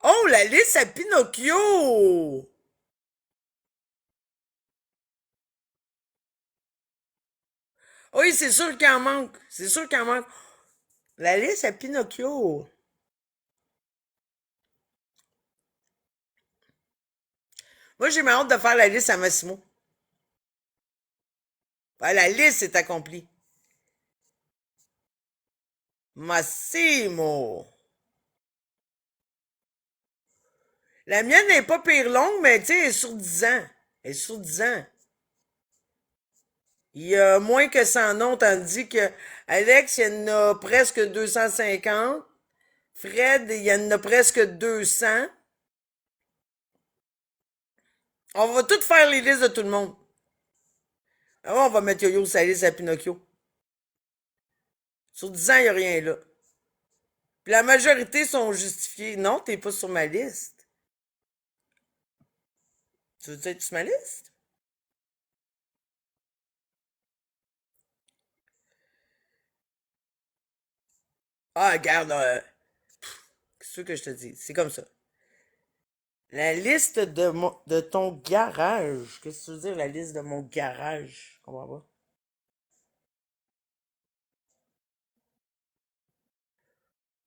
Oh, la liste à Pinocchio! Oui, c'est sûr qu'il en manque. C'est sûr qu'il en manque. La liste à Pinocchio. Moi, j'ai hâte de faire la liste à Massimo. Ouais, la liste est accomplie. Massimo. La mienne n'est pas pire longue, mais tu sais, elle est sur 10 ans. Elle est sur 10 ans. Il y a moins que 100 noms, tandis que Alex, il y en a presque 250. Fred, il y en a presque 200. On va tout faire les listes de tout le monde. Ah ouais, on va mettre Yo-Yo sur la liste à Pinocchio. Sur 10 ans, il n'y a rien là. Puis la majorité sont justifiés. Non, t'es pas sur ma liste. Tu veux être sur ma liste? Ah, regarde, qu'est-ce que je te dis? C'est comme ça. La liste de ton garage. Qu'est-ce que tu veux dire, la liste de mon garage? Je comprends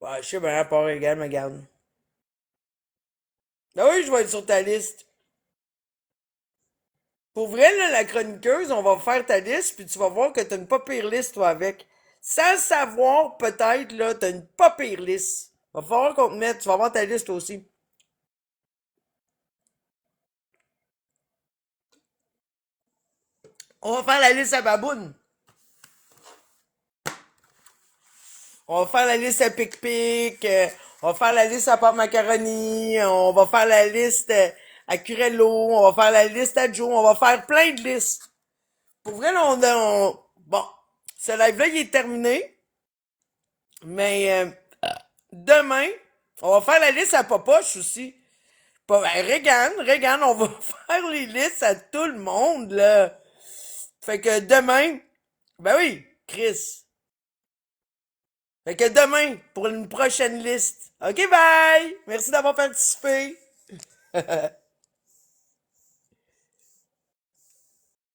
pas. Ouais, je sais bien, à part égal, me garde. Ah oui, je vais être sur ta liste. Pour vrai, là, la chroniqueuse, on va faire ta liste, puis tu vas voir que t'as une pas pire liste, toi, avec. Sans savoir, peut-être, là, t'as une pas pire liste. Va falloir qu'on te mette, tu vas voir ta liste aussi. On va faire la liste à Baboune. On va faire la liste à Pic-Pic. On va faire la liste à Pop Macaroni. On va faire la liste à Curello. On va faire la liste à Joe. On va faire plein de listes. Pour vrai, là, bon, ce live-là, il est terminé. Mais demain, on va faire la liste à Popoche aussi. Regan, on va faire les listes à tout le monde, là. Fait que demain, ben oui, Chris. Fait que demain, pour une prochaine liste. OK, bye! Merci d'avoir participé.